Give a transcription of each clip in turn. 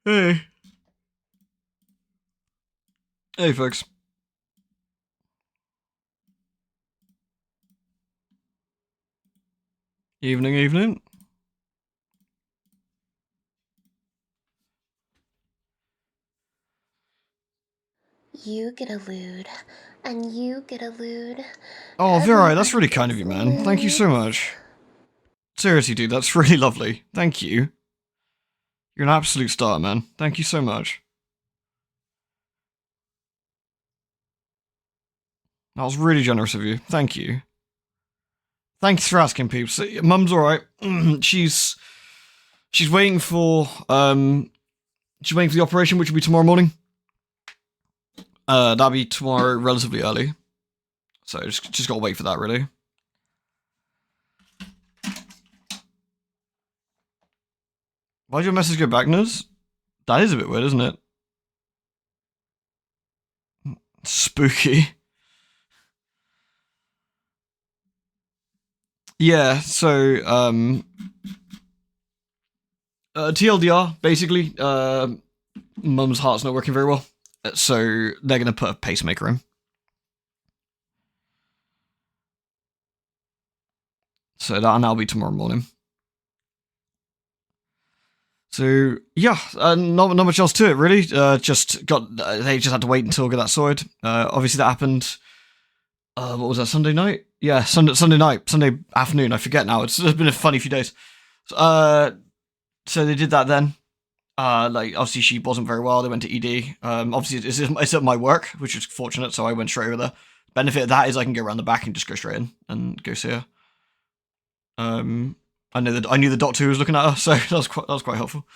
Hey. Hey, folks. Evening, evening. You get a lewd, and you get a lewd. Oh, Virai, that's really Everybody kind of gets you, a man. Thank you lewd. so much. Seriously, dude, that's really lovely. Thank you. You're an absolute star, man. Thank you so much. That was really generous of you. Thank you. Thanks for asking, peeps. Mum's alright. she's waiting for the operation, which will be tomorrow morning. That'll be tomorrow relatively early. So just gotta wait for that, really. Why'd your message go back, Nuz? That is a bit weird, isn't it? Spooky. Yeah, so, TLDR, basically, Mum's heart's not working very well. So they're gonna put a pacemaker in. So that'll be tomorrow morning. So yeah, not much else to it really. They just had to wait until get that sorted. Obviously that happened. What was that? Sunday night? Yeah, Sunday night, Sunday afternoon. I forget now. It's been a funny few days. So they did that then. Obviously she wasn't very well. They went to ED. Obviously it's at my work, which is fortunate. So I went straight over there. Benefit of that is I can go around the back and just go straight in and go see her. I knew the doctor who was looking at her, so that was quite helpful.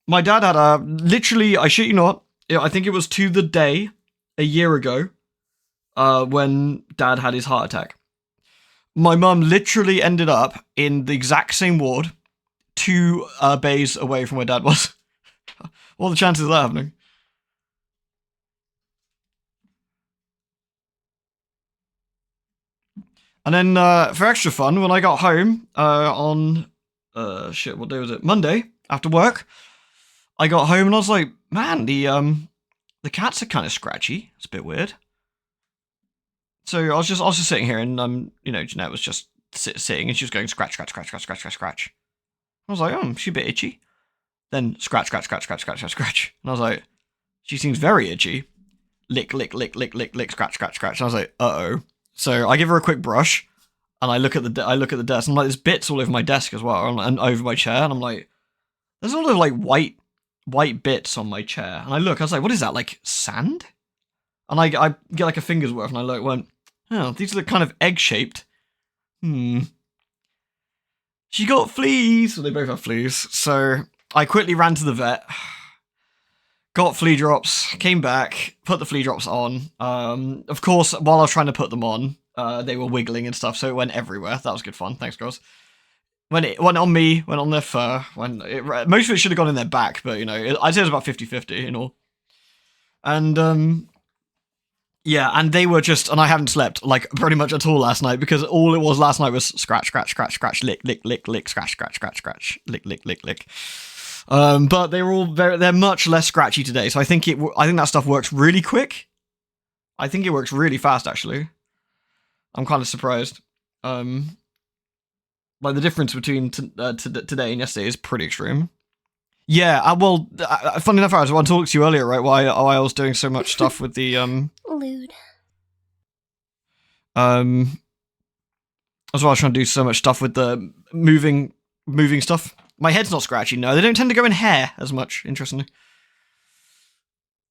My dad had literally, I shit you not, I think it was to the day a year ago, when Dad had his heart attack. My mum literally ended up in the exact same ward, 2 bays away from where Dad was. What are the chances of that happening? And then for extra fun, when I got home on what day was it? Monday after work, I got home and I was like, man, the cats are kind of scratchy. It's a bit weird. So I was just sitting here and Jeanette was just sitting and she was going scratch, scratch, scratch, scratch, scratch, scratch, scratch. I was like, oh, she's a bit itchy. Then scratch, scratch, scratch, scratch, scratch, scratch, scratch. And I was like, she seems very itchy. Lick, lick, lick, lick, lick, lick, scratch, scratch, scratch. And I was like, uh-oh. So I give her a quick brush, and I look at the desk, and I'm like, there's bits all over my desk as well, and over my chair, and I'm like, there's a lot of like white bits on my chair. And I was like, what is that, like sand? And I get like a finger's worth, and I went, oh, these look kind of egg-shaped. She got fleas. Well, they both have fleas. So I quickly ran to the vet, got flea drops, came back, put the flea drops on. Of course, while I was trying to put them on, they were wiggling and stuff, so it went everywhere. That was good fun. Thanks, girls. When it went on me, went on their fur. Most of it should have gone in their back, but I'd say it was about 50-50 in all. And yeah, and they were just, and I haven't slept like pretty much at all last night, because all it was last night was scratch, scratch, scratch, scratch, lick, lick, lick, lick, scratch, scratch, scratch, scratch, lick, lick, lick, lick. But they're much less scratchy today, so I think that stuff works really quick. I think it works really fast, actually. I'm kind of surprised. Like the difference between today and yesterday is pretty extreme. Yeah, well, funny enough, I was talking to you earlier, right? Why I was doing so much stuff with the Lewd. As well, I was trying to do so much stuff with the moving stuff. My head's not scratchy. No, they don't tend to go in hair as much, interestingly.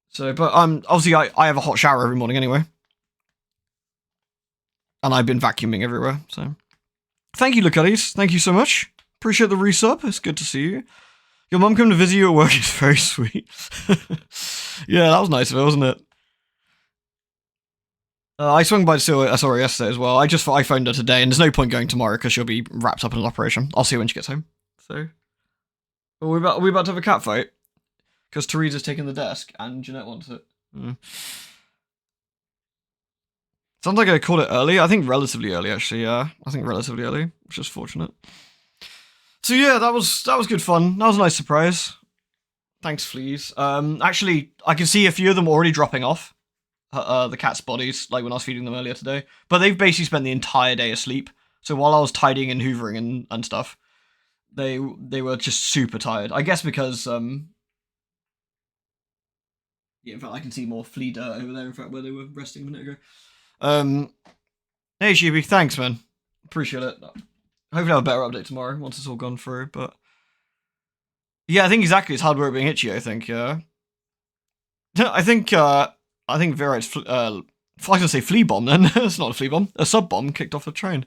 So, but obviously I have a hot shower every morning anyway, and I've been vacuuming everywhere. So, thank you, Lucalis. Thank you so much. Appreciate the resub. It's good to see you. Your mum came to visit you at work. It's very sweet. Yeah, that was nice of her, wasn't it? I swung by to saw her yesterday as well. I phoned her today, and there's no point going tomorrow because she'll be wrapped up in an operation. I'll see her when she gets home. So, are we about to have a cat fight? Because Teresa's taking the desk, and Jeanette wants it. Sounds like I called it early. I think relatively early, actually. Yeah, I think relatively early, which is fortunate. So yeah, that was good fun. That was a nice surprise. Thanks, fleas. Actually, I can see a few of them already dropping off. The cat's bodies, like when I was feeding them earlier today. But they've basically spent the entire day asleep. So while I was tidying and hoovering and stuff, they were just super tired. I guess because yeah, in fact I can see more flea dirt over there. In fact, where they were resting a minute ago. Hey Sheepy, thanks man, appreciate it. Hopefully I'll have a better update tomorrow once it's all gone through. But yeah, I think exactly it's hard work being itchy. I think yeah. I think Vera's I was gonna say flea bomb then. It's not a flea bomb. A sub bomb kicked off the train.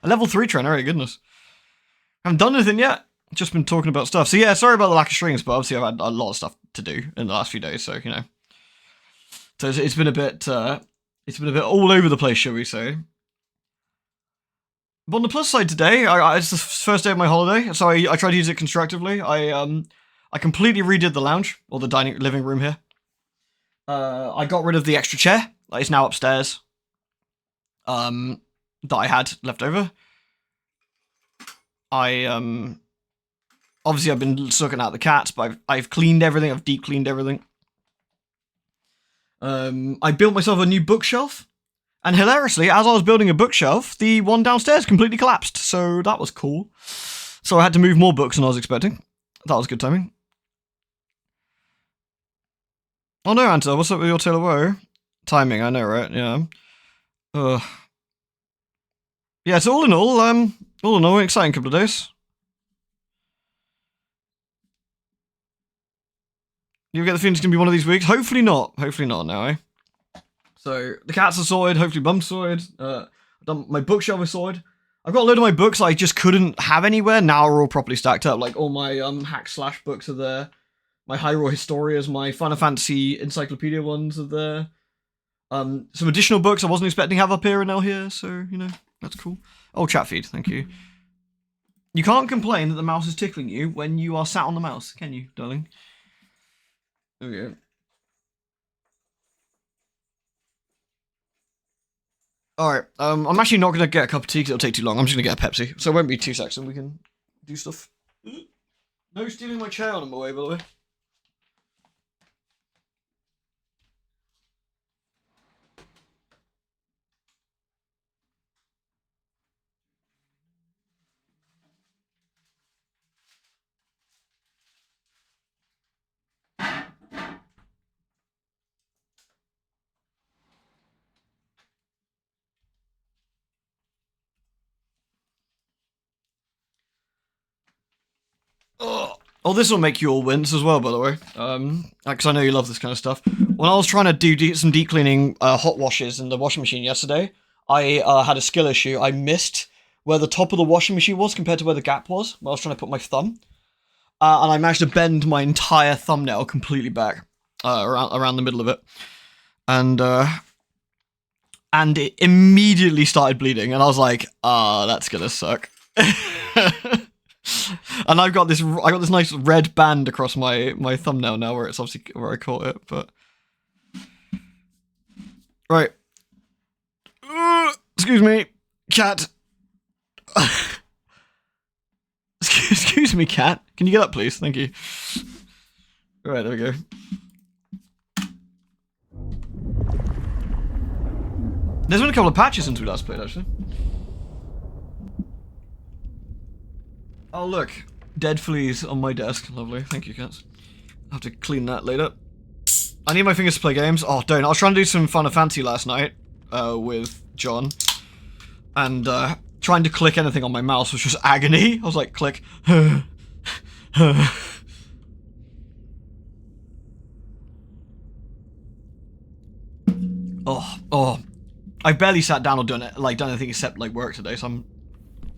A level 3 train, oh goodness. Haven't done anything yet. Just been talking about stuff. So yeah, sorry about the lack of streams, but obviously I've had a lot of stuff to do in the last few days, so you know. So it's been a bit all over the place, shall we say. But on the plus side today, it's the first day of my holiday, so I tried to use it constructively. I completely redid the lounge, or the living room here. I got rid of the extra chair. It's now upstairs. That I had left over. Obviously I've been sucking out the cats, but I've cleaned everything. I've deep cleaned everything. I built myself a new bookshelf, and hilariously, as I was building a bookshelf, the one downstairs completely collapsed. So that was cool. So I had to move more books than I was expecting. That was good timing. Oh no, Anta, what's up with your Tale of Woe? Timing, I know, right? Yeah. Yeah, so all in all, exciting couple of days. You get the feeling it's gonna be one of these weeks? Hopefully not. Hopefully not now, eh? So the cats are sorted. Hopefully, Mum's sorted. My bookshelf is sorted. I've got a load of my books I just couldn't have anywhere. Now are all properly stacked up. Like all my hack slash books are there. My Hyrule Historias, my Final Fantasy Encyclopedia ones are there. Some additional books I wasn't expecting to have up here are now here. So you know that's cool. Oh, chat feed. Thank you. You can't complain that the mouse is tickling you when you are sat on the mouse, can you, darling? There we go. Alright, I'm actually not going to get a cup of tea because it'll take too long. I'm just going to get a Pepsi. So it won't be 2 seconds and we can do stuff. No stealing my chair on my way, by the way. Oh, this will make you all wince as well, by the way. Because I know you love this kind of stuff. When I was trying to do some deep cleaning hot washes in the washing machine yesterday, I had a skill issue. I missed where the top of the washing machine was compared to where the gap was when I was trying to put my thumb. And I managed to bend my entire thumbnail completely back around the middle of it. And it immediately started bleeding. And I was like, that's gonna suck. And I got this nice red band across my thumbnail now, where it's obviously where I caught it. But right, excuse me, cat. Excuse me, cat. Can you get up, please? Thank you. All right, there we go. There's been a couple of patches since we last played, actually. Oh, look. Dead fleas on my desk. Lovely. Thank you, cats. I'll have to clean that later. I need my fingers to play games. Oh, don't. I was trying to do some Final Fantasy last night with John. And trying to click anything on my mouse was just agony. I was like, click. Oh. I barely sat down or done anything except like work today, so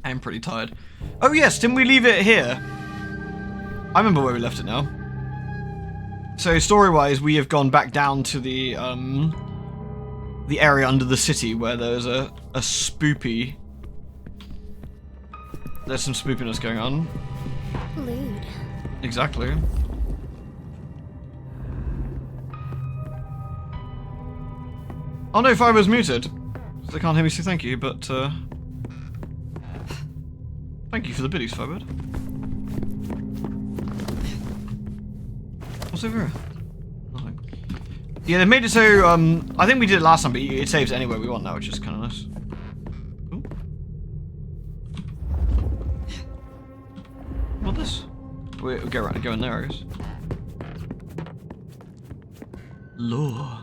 I'm pretty tired. Oh yes, didn't we leave it here? I remember where we left it now. So story-wise, we have gone back down to the area under the city where there's a spoopy. There's some spoopiness going on. Lewd. Exactly. Oh no, Fiber's muted. So they can't hear me say thank you, but thank you for the biddies, Firebird. What's over here? Nothing. Yeah, they made it so, I think we did it last time, but it saves anywhere we want now, which is kind of nice. Ooh. What this? We'll go in there, I guess. Lore.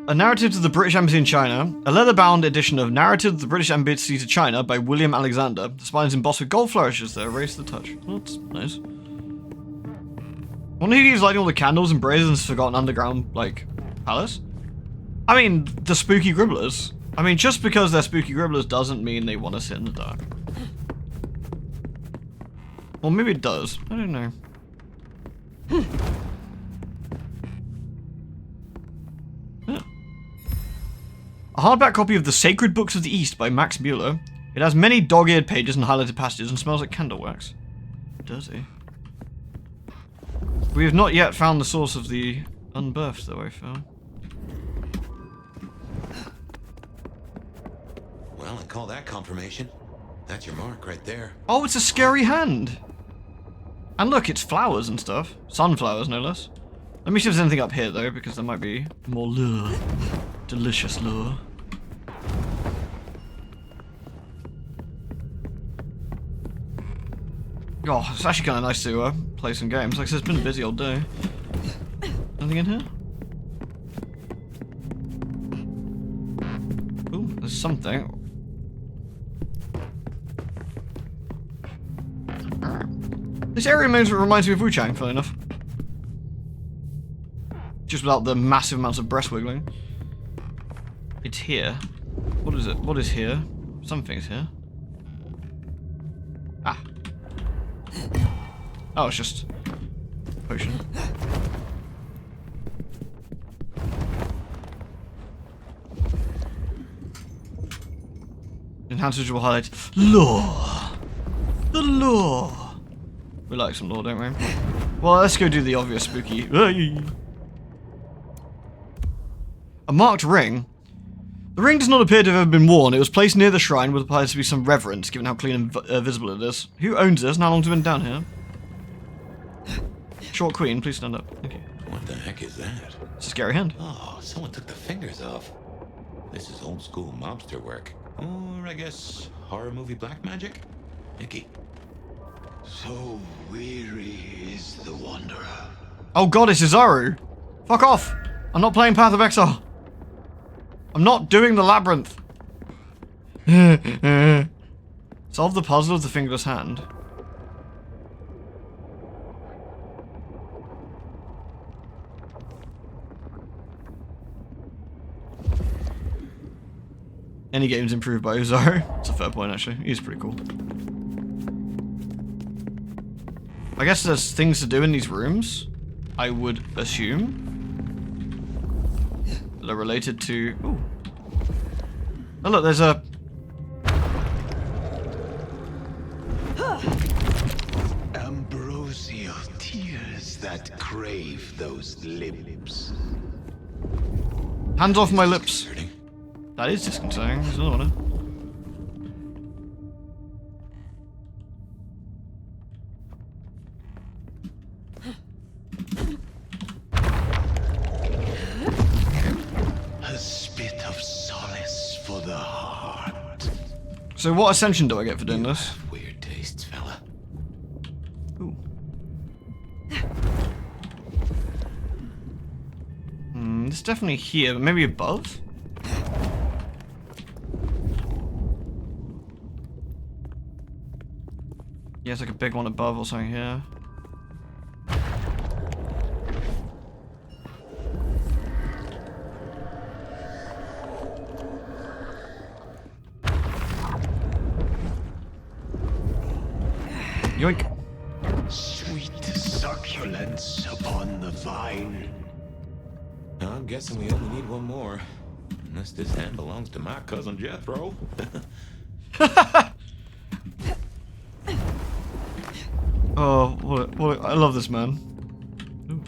A Narrative to the British Embassy in China. A leather-bound edition of Narrative to the British Embassy to China by William Alexander. The spine is embossed with gold flourishes that erase the touch. Oh, that's nice. Wonder who keeps lighting all the candles in Brazen's forgotten underground, like, palace? I mean, the spooky gribblers. I mean, just because they're spooky gribblers doesn't mean they want to sit in the dark. Well, maybe it does. I don't know. Yeah. A hardback copy of The Sacred Books of the East by Max Mueller. It has many dog-eared pages and highlighted passages and smells like candle wax. Does it? We have not yet found the source of the unbirthed, though, I found. Well, I call that confirmation. That's your mark right there. Oh, it's a scary hand! And look, it's flowers and stuff. Sunflowers, no less. Let me see if there's anything up here, though, because there might be more lure. Delicious lure. Oh, it's actually kind of nice to play some games. Like I said, it's been a busy old day. Anything in here? Ooh, there's something. This area reminds me of Wu-Chang, funny enough. Just without the massive amounts of breast wiggling. It's here. What is it? What is here? Something's here. Ah. Oh, it's just a potion. Enhanced visual highlight. Lore. The lore. We like some lore, don't we? Well, let's go do the obvious spooky. A marked ring. The ring does not appear to have ever been worn. It was placed near the shrine, which appears to be some reverence, given how clean and visible it is. Who owns this? And how long has it been down here? Short Queen, please stand up. Thank you. What the heck is that? It's a scary hand. Oh, someone took the fingers off. This is old school mobster work. Or, I guess, horror movie black magic? Icky. So weary is the wanderer. Oh god, it's Izaru. Fuck off. I'm not playing Path of Exile. I'm not doing the labyrinth. Solve the puzzle of the fingerless hand. Any game's improved by Izaru. It's a fair point, actually. He's pretty cool. I guess there's things to do in these rooms, I would assume. They're related to... Ooh. Oh look, there's a... Ambrosial tears that crave those lips. Hands off my lips. Disconcerting. That is disconcerting. There's another one. A spit of solace for the heart. So what ascension do I get for doing this? Weird tastes, fella. Ooh. It's definitely here, but maybe above? Yeah, it's like a big one above or something here. Yoink. Sweet succulence upon the vine. I'm guessing we only need one more. Unless this hand belongs to my cousin Jethro. Oh, what I love this man. Ooh.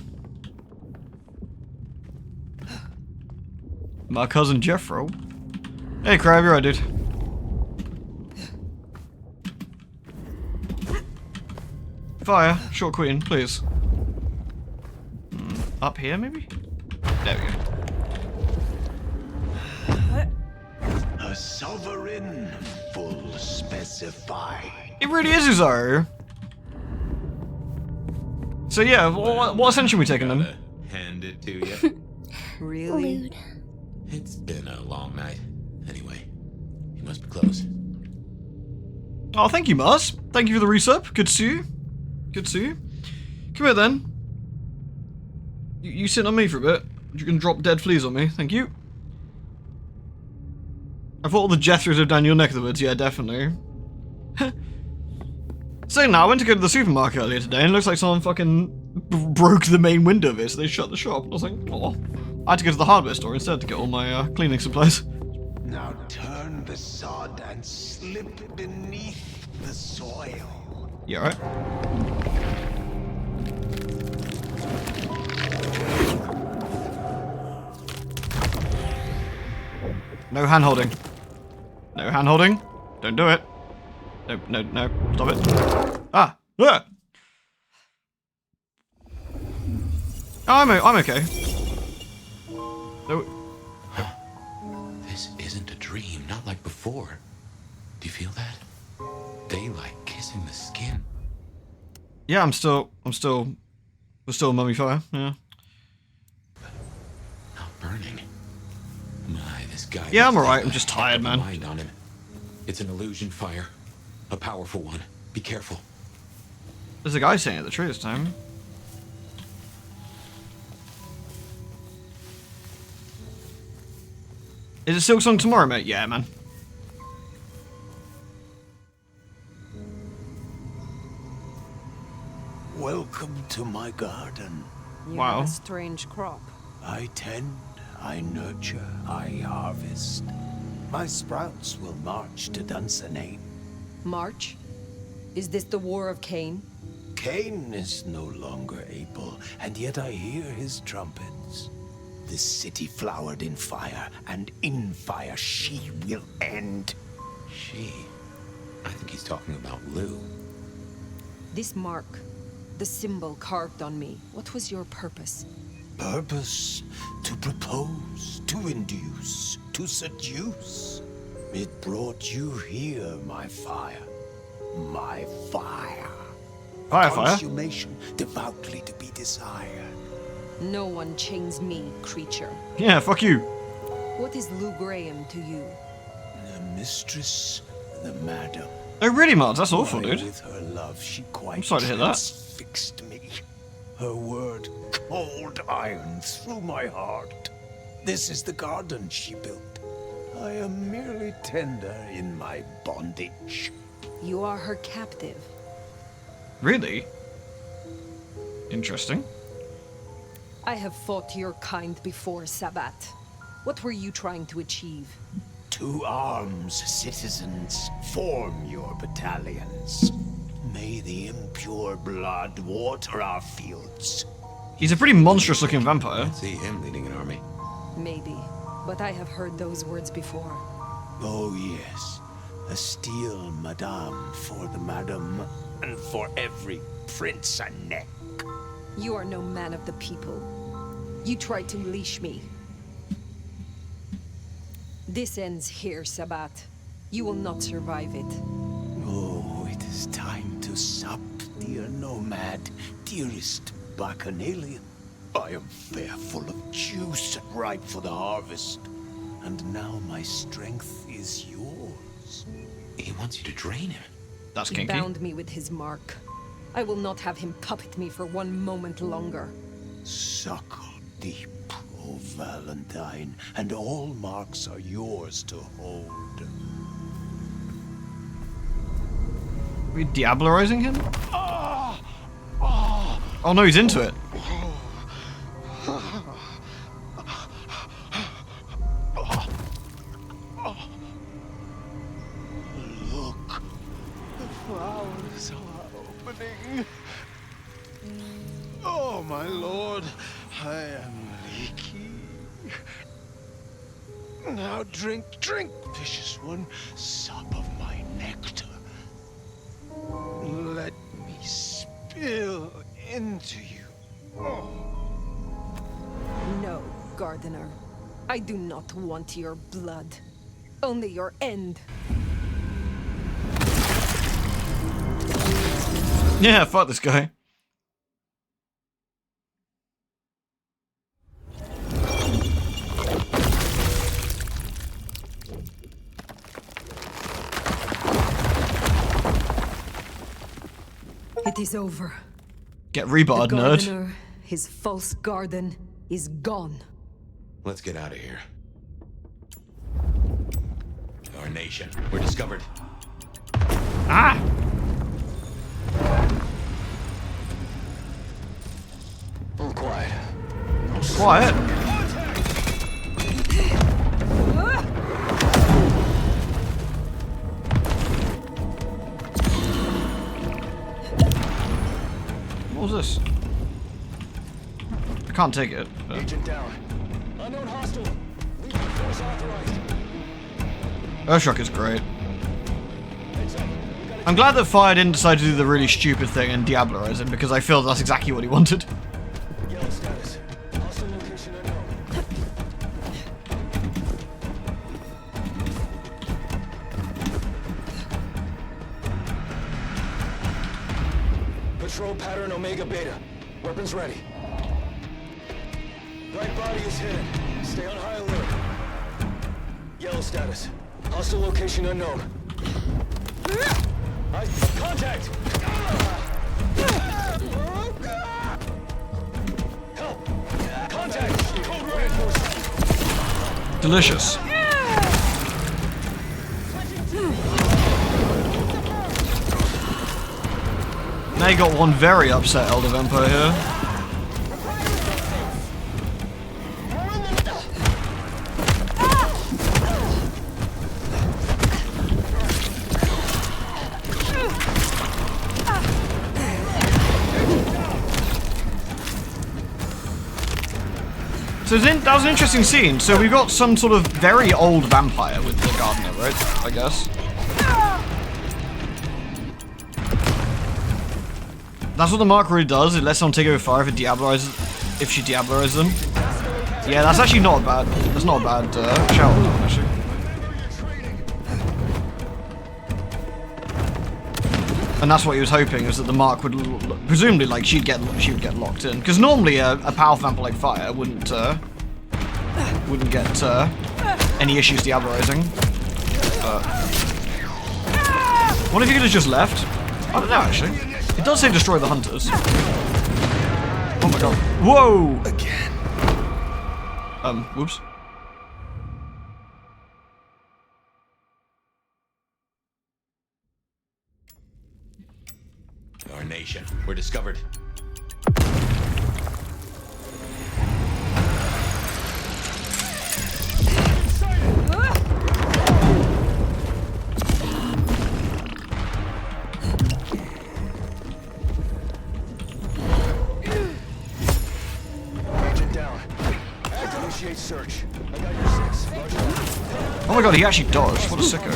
My cousin Jethro. Hey, Crab, you're right, dude. Fire. Short queen, please. Up here, maybe? There we go. A sovereign full specified. It really is Uzaru. So yeah, what ascension are we taking them? Gotta hand it to you. Really? Lewd. It's been a long night. Anyway, you must be close. Oh, thank you, Mars. Thank you for the resub. Good to see you. Good to see you. Come here then. You sit on me for a bit. You can drop dead fleas on me. Thank you. I thought all the Jethros are down your neck of the woods. Yeah, definitely. Saying that, I went to go to the supermarket earlier today and it looks like someone fucking broke the main window of it, so they shut the shop. I was like, oh. I had to go to the hardware store instead to get all my cleaning supplies. Now turn the sod and slip beneath the soil. Yeah, right. No hand holding. No hand holding. Don't do it. No, no, no. Stop it. Ah! Ah! I'm okay. No. This isn't a dream, not like before. Do you feel that? Daylight kissing the skin. Yeah, we're still mummy fire. Yeah. Not burning. My, this guy. Yeah, I'm must alright. have I'm a just heck tired, of a man. Mind on him. It's an illusion fire, a powerful one. Be careful. There's a guy saying it the tree this time. Is it Silk Song tomorrow, mate? Yeah, man. Welcome to my garden. You Wow. have a strange crop. I tend, I nurture, I harvest. My sprouts will march to Dunsinane. March? Is this the War of Cain? Cain is no longer able, and yet I hear his trumpets. This city flowered in fire, and in fire she will end. She. I think he's talking about Lou. This mark, the symbol carved on me, what was your purpose? Purpose to propose, to induce, to seduce. It brought you here, my fire. My fire. Fire. Consummation devoutly to be desired. No one chains me, creature. Yeah, fuck you. What is Lou Graham to you? The mistress, the madam. Oh, really, Mars? That's awful, Why, dude. with her love, she quite I'm sorry to hear that. transfixed me. Her word, cold iron through my heart. This is the garden she built. I am merely tender in my bondage. You are her captive. Really? Interesting. I have fought your kind before, Sabbat. What were you trying to achieve? To arms, citizens. Form your battalions. May the impure blood water our fields. He's a pretty monstrous-looking vampire. I'd see him leading an army. Maybe, but I have heard those words before. Oh yes, a steel madame for the madam, and for every prince a neck. You are no man of the people. You tried to leash me. This ends here, Sabbat. You will not survive it. Oh, it is time to sup, dear nomad, dearest bacchanalian. I am fair, full of juice and ripe for the harvest. And now my strength is yours. He wants you to drain him. That's He kinky. bound me with his mark. I will not have him puppet me for one moment longer. Suckle deep, O Valentine, and all marks are yours to hold. Are we diablerizing him? Oh no, he's into it. Look, the flowers are opening. Oh, my lord, I am leaky. Now drink, drink, vicious one, sup of my nectar. Let me spit spill into you. No, Gardener. I do not want your blood. Only your end. Yeah, fuck this guy. It is over. Get rebarred, The nerd. Gardener, his false garden, is gone. Let's get out of here. Our nation. We're discovered. Ah! Quiet. Quiet. What was this? I can't take it. But... Agent down. Unknown hostile. Lethal force authorized. Earthshock is great. I'm glad that Fire didn't decide to do the really stupid thing and Diablerize him, because I feel that's exactly what he wanted. Yellow status. Hostile location unknown. Patrol pattern Omega Beta. Weapons ready. Right body is hidden. Stay on high alert. Yellow status. Hostile location unknown. Contact! Help! Contact! Code reinforcement! Delicious. Now you got one very upset Elder Vampire here. So that was an interesting scene. So we've got some sort of very old vampire with the Gardener, right? I guess. That's what the mark really does. It lets someone take over fire if she Diablerizes them. Yeah, that's actually not a bad. That's not a bad shout, actually. And that's what he was hoping, is that the mark would presumably, like, she would get locked in. Because normally a powerful vampire like Fire wouldn't get any issues Diablerizing. But what if he could have just left? I don't know, actually. It does say destroy the hunters. Oh my god. Whoa! Again. Whoops. Our nation. We're discovered. Agent down. Initiate search. I got your 6. Roger. Oh my god, he actually dodged. What a sicko.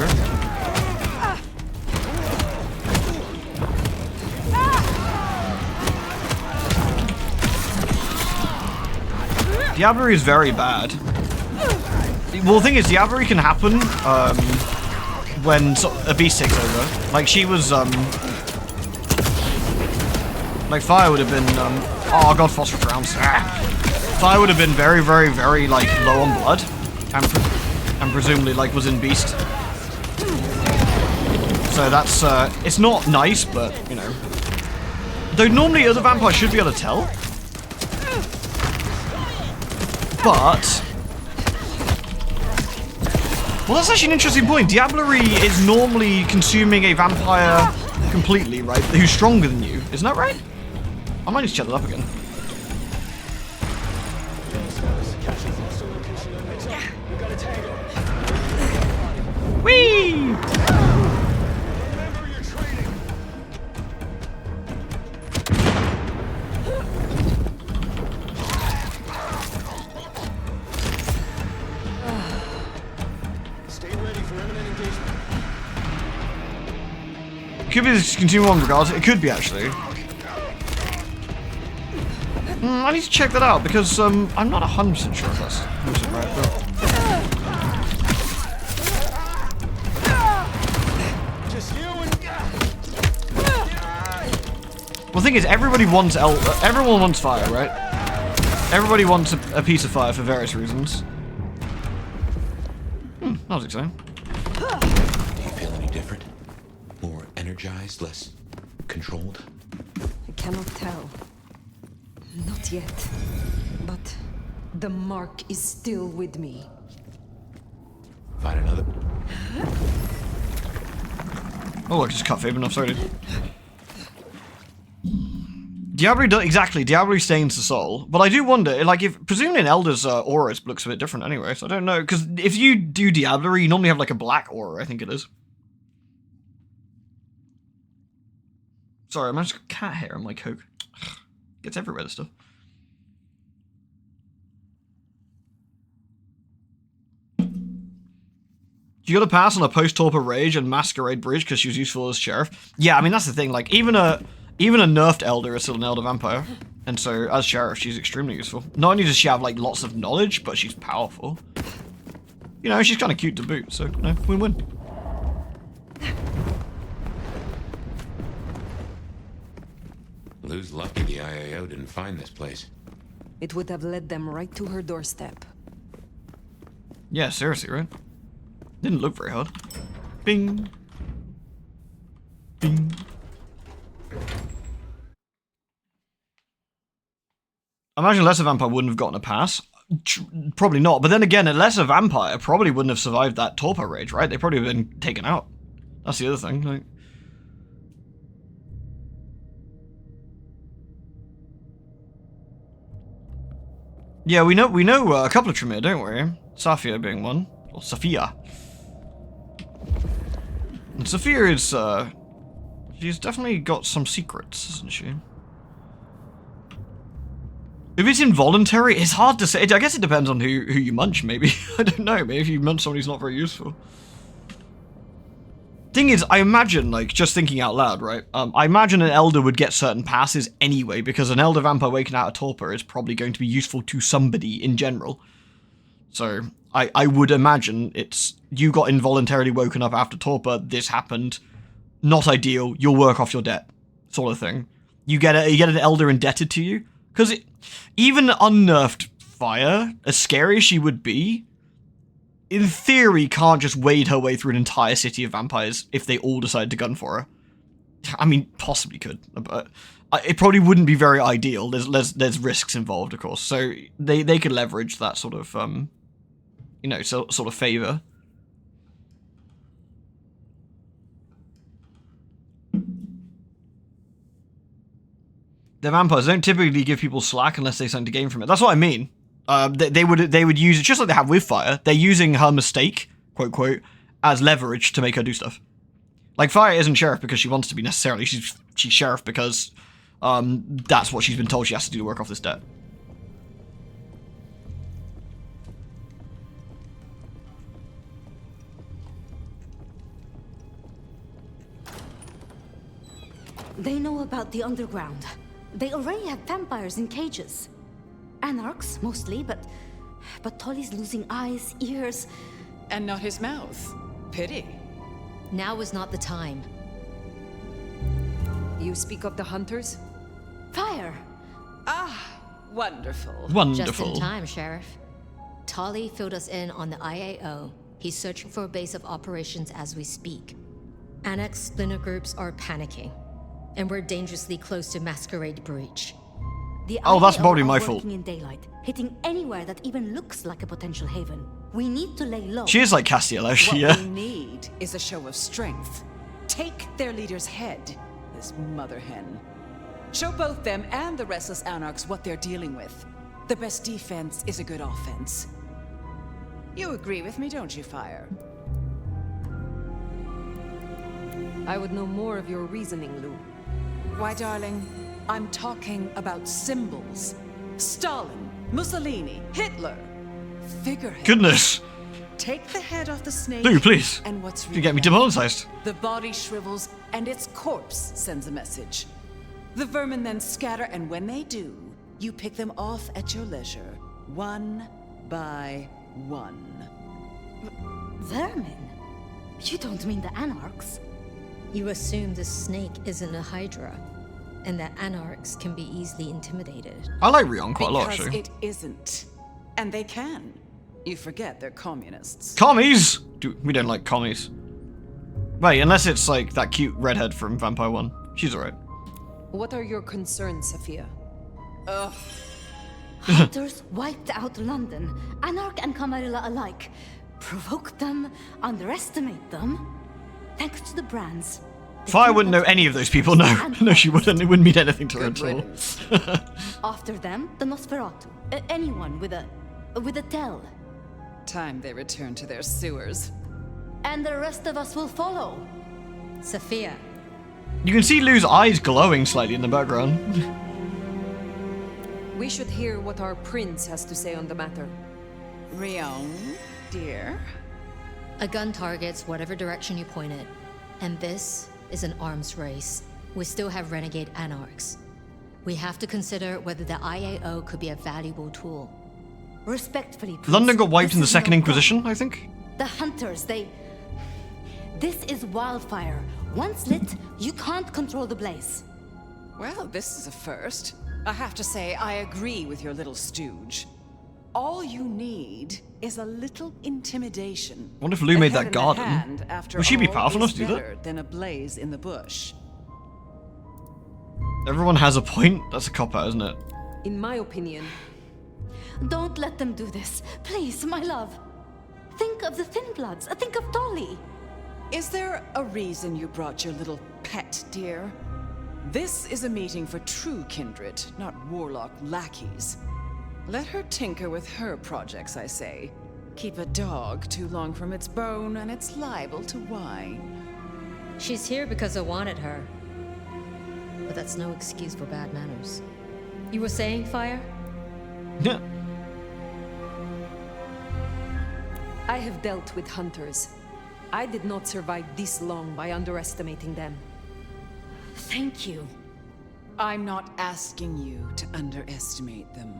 Diablerie is very bad. Well, the thing is, Diablerie can happen when a beast takes over. Like, she was, like, Fire would have been, oh god, phosphor rounds. Fire would have been very, very, very, like, low on blood. And presumably, like, was in beast. So that's, it's not nice, but, you know. Though normally other vampires should be able to tell. But... well, that's actually an interesting point. Diablerie is normally consuming a vampire completely, right? Who's stronger than you. Isn't that right? I might need to check that up again. Whee! It could be this continue on regardless. It could be, actually. I need to check that out because I'm not 100% sure if that's 100% right. But... Just you and... Well, the thing is, everybody wants everyone wants fire, right? Everybody wants a piece of fire for various reasons. That was exciting. Do you feel any different? More energized, less controlled? I cannot tell. Not yet. But the mark is still with me. Find another. Oh, I just cut Fabian off, sorry, dude. Diablo stains the soul, but I do wonder, like, if presumably an Elder's aura looks a bit different anyway, so I don't know, because if you do Diablo, you normally have like a black aura, I think it is. Sorry, I managed to cat hair on my coke. Gets everywhere, this stuff. You got to pass on a post-torpor rage and masquerade bridge because she was useful as sheriff. Yeah, I mean that's the thing. Like even a nerfed elder is still an elder vampire, and so as sheriff she's extremely useful. Not only does she have like lots of knowledge, but she's powerful. You know, she's kind of cute to boot. So you know, win-win. Lou's lucky the IAO didn't find this place. It would have led them right to her doorstep. Yeah, seriously, right? Didn't look very hard. Bing. Bing. I imagine Lesser Vampire wouldn't have gotten a pass. Probably not. But then again, a Lesser Vampire probably wouldn't have survived that torpor rage, right? They probably would have been taken out. That's the other thing. Like... Yeah, we know a couple of Tremere, don't we? Safia being one. Or Sophia. And Sophia is, she's definitely got some secrets, isn't she? If it's involuntary, it's hard to say. I guess it depends on who you munch, maybe. I don't know, maybe if you munch somebody who's not very useful. Thing is, I imagine, like, just thinking out loud, right? I imagine an Elder would get certain passes anyway, because an Elder Vampire waking out of torpor is probably going to be useful to somebody in general. So, I would imagine it's, you got involuntarily woken up after torpor, this happened, not ideal, you'll work off your debt, sort of thing. You get an Elder indebted to you, because even unnerfed Fire, as scary as she would be, in theory, can't just wade her way through an entire city of vampires if they all decide to gun for her. I mean, possibly could, but it probably wouldn't be very ideal. There's risks involved, of course, so they could leverage that sort of, you know, sort of favor. The vampires don't typically give people slack unless they something to gain from it. That's what I mean. They would use it just like they have with Fire. They're using her mistake, quote quote, as leverage to make her do stuff. Like Fire isn't sheriff because she wants to be necessarily. She's sheriff because that's what she's been told she has to do to work off this debt. They know about the underground. They already have vampires in cages. Anarchs, mostly, but Tolly's losing eyes, ears... And not his mouth. Pity. Now is not the time. You speak of the hunters? Fire! Ah, wonderful. Wonderful. Just in time, Sheriff. Tolly filled us in on the IAO. He's searching for a base of operations as we speak. Annex splinter groups are panicking. And we're dangerously close to Masquerade Breach. Oh, that's probably IAO my are fault. working in daylight, hitting anywhere that even looks like a potential haven. We need to lay low. She is like Castiel, What actually, yeah. we need is a show of strength. Take their leader's head, this mother hen. Show both them and the restless anarchs what they're dealing with. The best defense is a good offense. You agree with me, don't you, Fire? I would know more of your reasoning, Lou. Why, darling, I'm talking about symbols. Stalin, Mussolini, Hitler. Figureheads. Goodness. Take the head off the snake. Lou, please. And what's You get me left? demonetized. The body shrivels, and its corpse sends a message. The vermin then scatter, and when they do, You pick them off at your leisure, one by one. Vermin? You don't mean the Anarchs? You assume the snake isn't a hydra, and that anarchs can be easily intimidated. I like Rion quite a lot, Because actually. it isn't. And they can. You forget they're communists. Commies! We don't like commies. Wait, unless it's like that cute redhead from Vampire 1. She's alright. What are your concerns, Sophia? Ugh. Hunters wiped out London, Anarch and Camarilla alike. Provoke them, underestimate them. Thanks to the brands. Fire wouldn't know any of those people, no. No, she wouldn't. It wouldn't mean anything to her at all. After them, the Nosferatu. Anyone with a tell. Time they return to their sewers. And the rest of us will follow. Sophia. You can see Lou's eyes glowing slightly in the background. We should hear what our prince has to say on the matter. Rion, dear. A gun targets whatever direction you point it, and this is an arms race. We still have renegade anarchs. We have to consider whether the IAO could be a valuable tool. Respectfully, Prince, London got wiped this in the is Second no Inquisition, I think. The Hunters, This is wildfire. Once lit, you can't control the blaze. Well, this is a first. I have to say, I agree with your little stooge. All you need is a little intimidation. I wonder if Lou made A head that and a garden. hand, after Would she be all, powerful enough is to do that? better than a blaze in the bush. Everyone has a point. That's a cop-out, isn't it? In my opinion, Don't let them do this. Please, my love. Think of the Thin Bloods. Think of Dolly. Is there a reason you brought your little pet, dear? This is a meeting for true kindred, not warlock lackeys. Let her tinker with her projects, I say. Keep a dog too long from its bone, and it's liable to whine. She's here because I wanted her. But that's no excuse for bad manners. You were saying, Fire? Yeah. I have dealt with hunters. I did not survive this long by underestimating them. Thank you. I'm not asking you to underestimate them.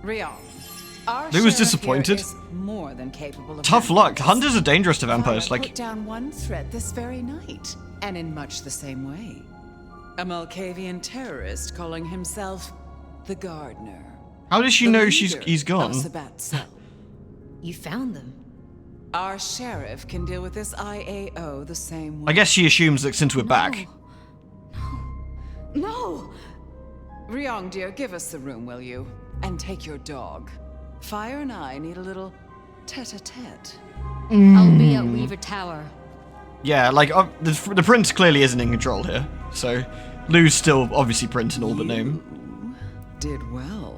Rion, our Lou was sheriff here disappointed. is more than capable of Tough luck. handling this. Hunters are dangerous to vampires. Fire Like, put down one threat this very night, and in much the same way. A Malkavian terrorist calling himself the Gardener. how does she The know leader he's gone? of Sabat's cell. You found them. Our sheriff can deal with this IAO the same way. I guess she assumes that since we're back. No! Rion, dear, give us the room, will you? And take your dog. Fire and I need a little tete-a-tete. I'll be at Weaver Tower. Yeah, like, the prince clearly isn't in control here. So, Lou's still obviously prince in all but name. Did well.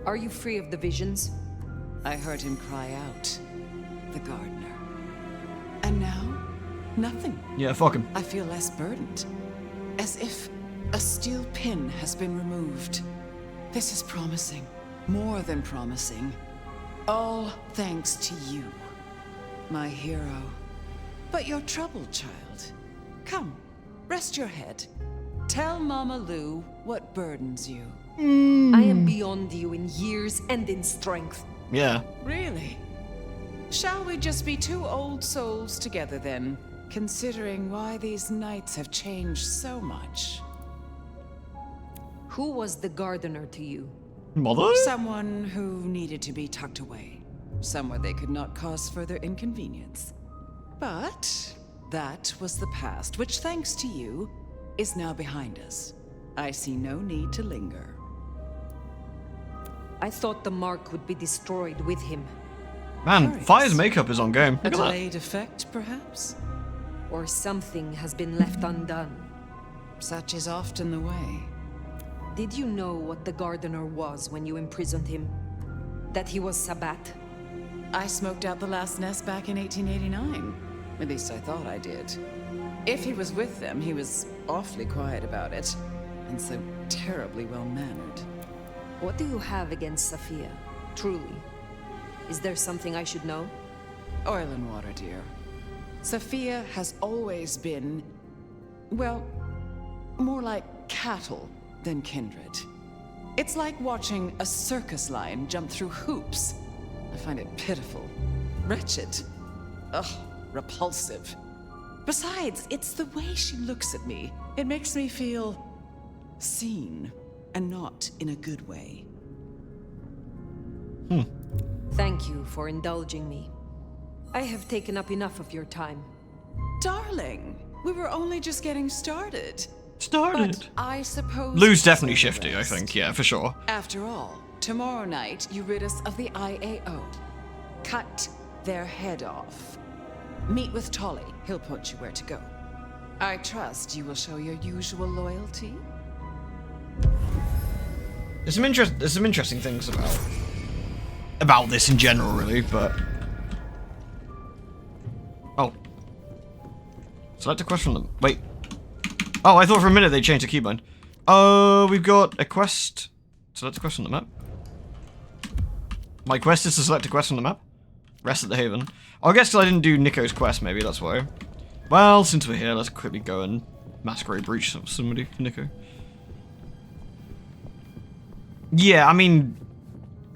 Are you free of the visions? I heard him cry out. The gardener. And now, nothing. Yeah, fuck him. I feel less burdened. As if a steel pin has been removed. This is promising. More than promising. All thanks to you, my hero. But you're troubled, child. Come, rest your head. Tell Mama Lou what burdens you. I am beyond you in years and in strength. Yeah. Really? Shall we just be two old souls together then, considering why these nights have changed so much? Who was the gardener to you? Mother? Someone who needed to be tucked away, somewhere they could not cause further inconvenience. But that was the past, which, thanks to you, is now behind us. I see no need to linger. I thought the mark would be destroyed with him. Man, Curious. Fire's makeup is on game. A Look at that. delayed effect, perhaps? Or something has been left undone. Such is often the way. Did you know what the gardener was when you imprisoned him? That he was Sabat? I smoked out the last nest back in 1889. At least I thought I did. If he was with them, he was awfully quiet about it. And so terribly well-mannered. What do you have against Sophia? Truly. Is there something I should know? Oil and water, dear. Sophia has always been, well, more like cattle than kindred. It's like watching a circus lion jump through hoops. I find it pitiful, wretched, repulsive. Besides, it's the way she looks at me. It makes me feel seen, and not in a good way. Thank you for indulging me. I have taken up enough of your time. Darling, we were only just getting started. Started. But I suppose... Lou's definitely so shifty, I rest. think. Yeah, for sure. After all, tomorrow night you rid us of the IAO. Cut their head off. Meet with Tolly. He'll point you where to go. I trust you will show your usual loyalty. There's some interesting things about this in general, really, but... Oh. Select a quest from them. Wait. Oh, I thought for a minute they changed the keybind. Oh, we've got a quest. Select a quest from the map. My quest is to select a quest from the map. Rest at the Haven. Oh, I guess because I didn't do Nico's quest, maybe, that's why. Well, since we're here, let's quickly go and Masquerade breach somebody for Nico. Yeah, I mean...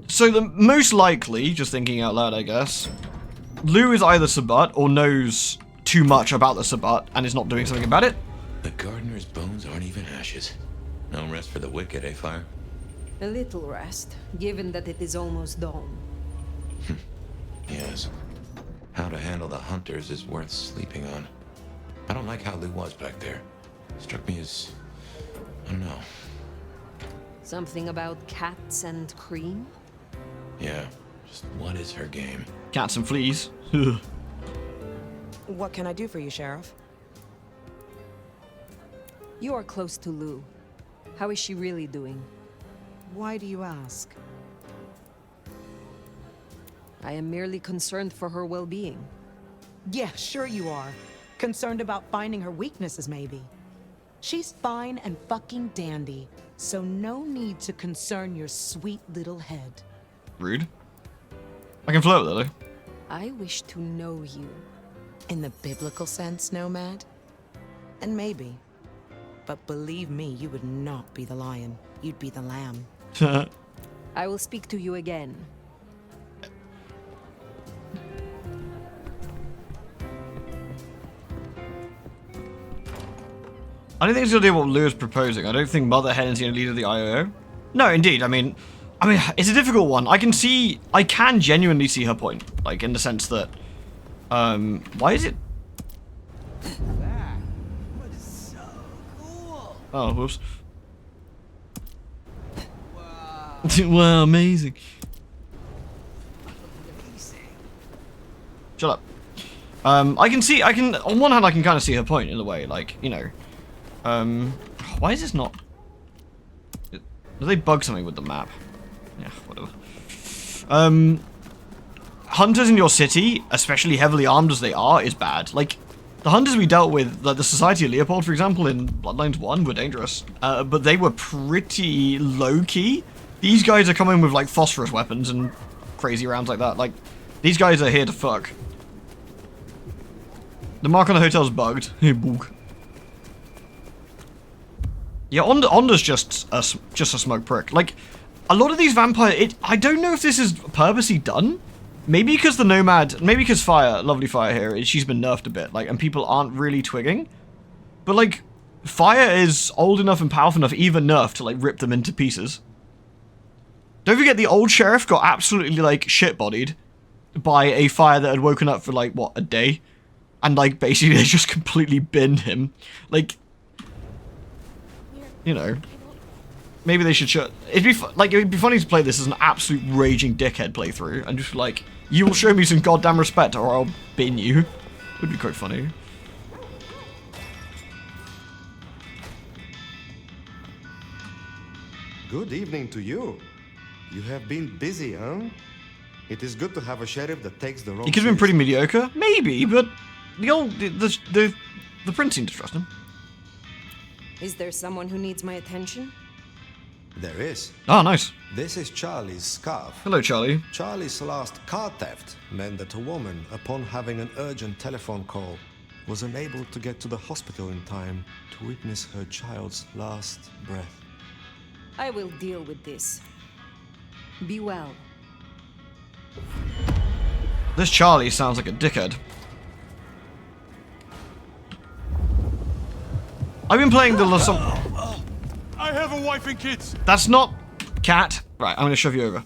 So the most likely, just thinking out loud, I guess, Lou is either Sabbat or knows too much about the Sabbat and is not doing something about it. The gardener's bones aren't even ashes. No rest for the wicked, eh, Fire? A little rest, given that it is almost dawn. Yes. How to handle the hunters is worth sleeping on. I don't like how Lou was back there. Struck me as... I don't know. Something about cats and cream? Yeah, just what is her game? Cats and fleas. What can I do for you, Sheriff? You are close to Lou. How is she really doing? Why do you ask? I am merely concerned for her well-being. Yeah, sure you are. Concerned about finding her weaknesses, maybe. She's fine and fucking dandy, so no need to concern your sweet little head. Rude. I can flirt with her, though. I wish to know you. In the biblical sense, Nomad? And maybe. But believe me, you would not be the lion. You'd be the lamb. I will speak to you again. I don't think it's gonna do what Lou is proposing. I don't think Mother Hen is gonna lead the IOO. No, indeed. I mean, it's a difficult one. I can genuinely see her point, like in the sense that, why is it? That was so cool. Oh, whoops. Wow. Wow, amazing. Shut up. On one hand, I can kind of see her point in a way, like, you know. Why is this not... Do they bug something with the map? Yeah, whatever. Hunters in your city, especially heavily armed as they are, is bad. Like, the hunters we dealt with, like the Society of Leopold, for example, in Bloodlines 1, were dangerous. But they were pretty low-key. These guys are coming with, like, phosphorus weapons and crazy rounds like that. Like, these guys are here to fuck. The mark on the hotel's bugged. Yeah, Onda's just a smoke prick. Like, a lot of these vampires, I don't know if this is purposely done. Maybe because the Nomad, maybe because Fire, lovely Fire here, she's been nerfed a bit, like, and people aren't really twigging. But, like, Fire is old enough and powerful enough, even nerfed, to, like, rip them into pieces. Don't forget, the old sheriff got absolutely, like, shit-bodied by a Fire that had woken up for, like, what, a day? And, like, basically they just completely binned him. Like... You know, maybe they should it'd be funny to play this as an absolute raging dickhead playthrough and just like, you will show me some goddamn respect or I'll bin you. It would be quite funny. Good evening to you. You have been busy, huh? It is good to have a sheriff that takes the wrong. He could have been pretty mediocre, maybe, but the prince seemed to trust him. Is there someone who needs my attention? There is. Oh, nice. This is Charlie's scarf. Hello, Charlie. Charlie's last car theft meant that a woman, upon having an urgent telephone call, was unable to get to the hospital in time to witness her child's last breath. I will deal with this. Be well. This Charlie sounds like a dickhead. I've been playing the I have a wife and kids. That's not cat. Right, I'm gonna shove you over.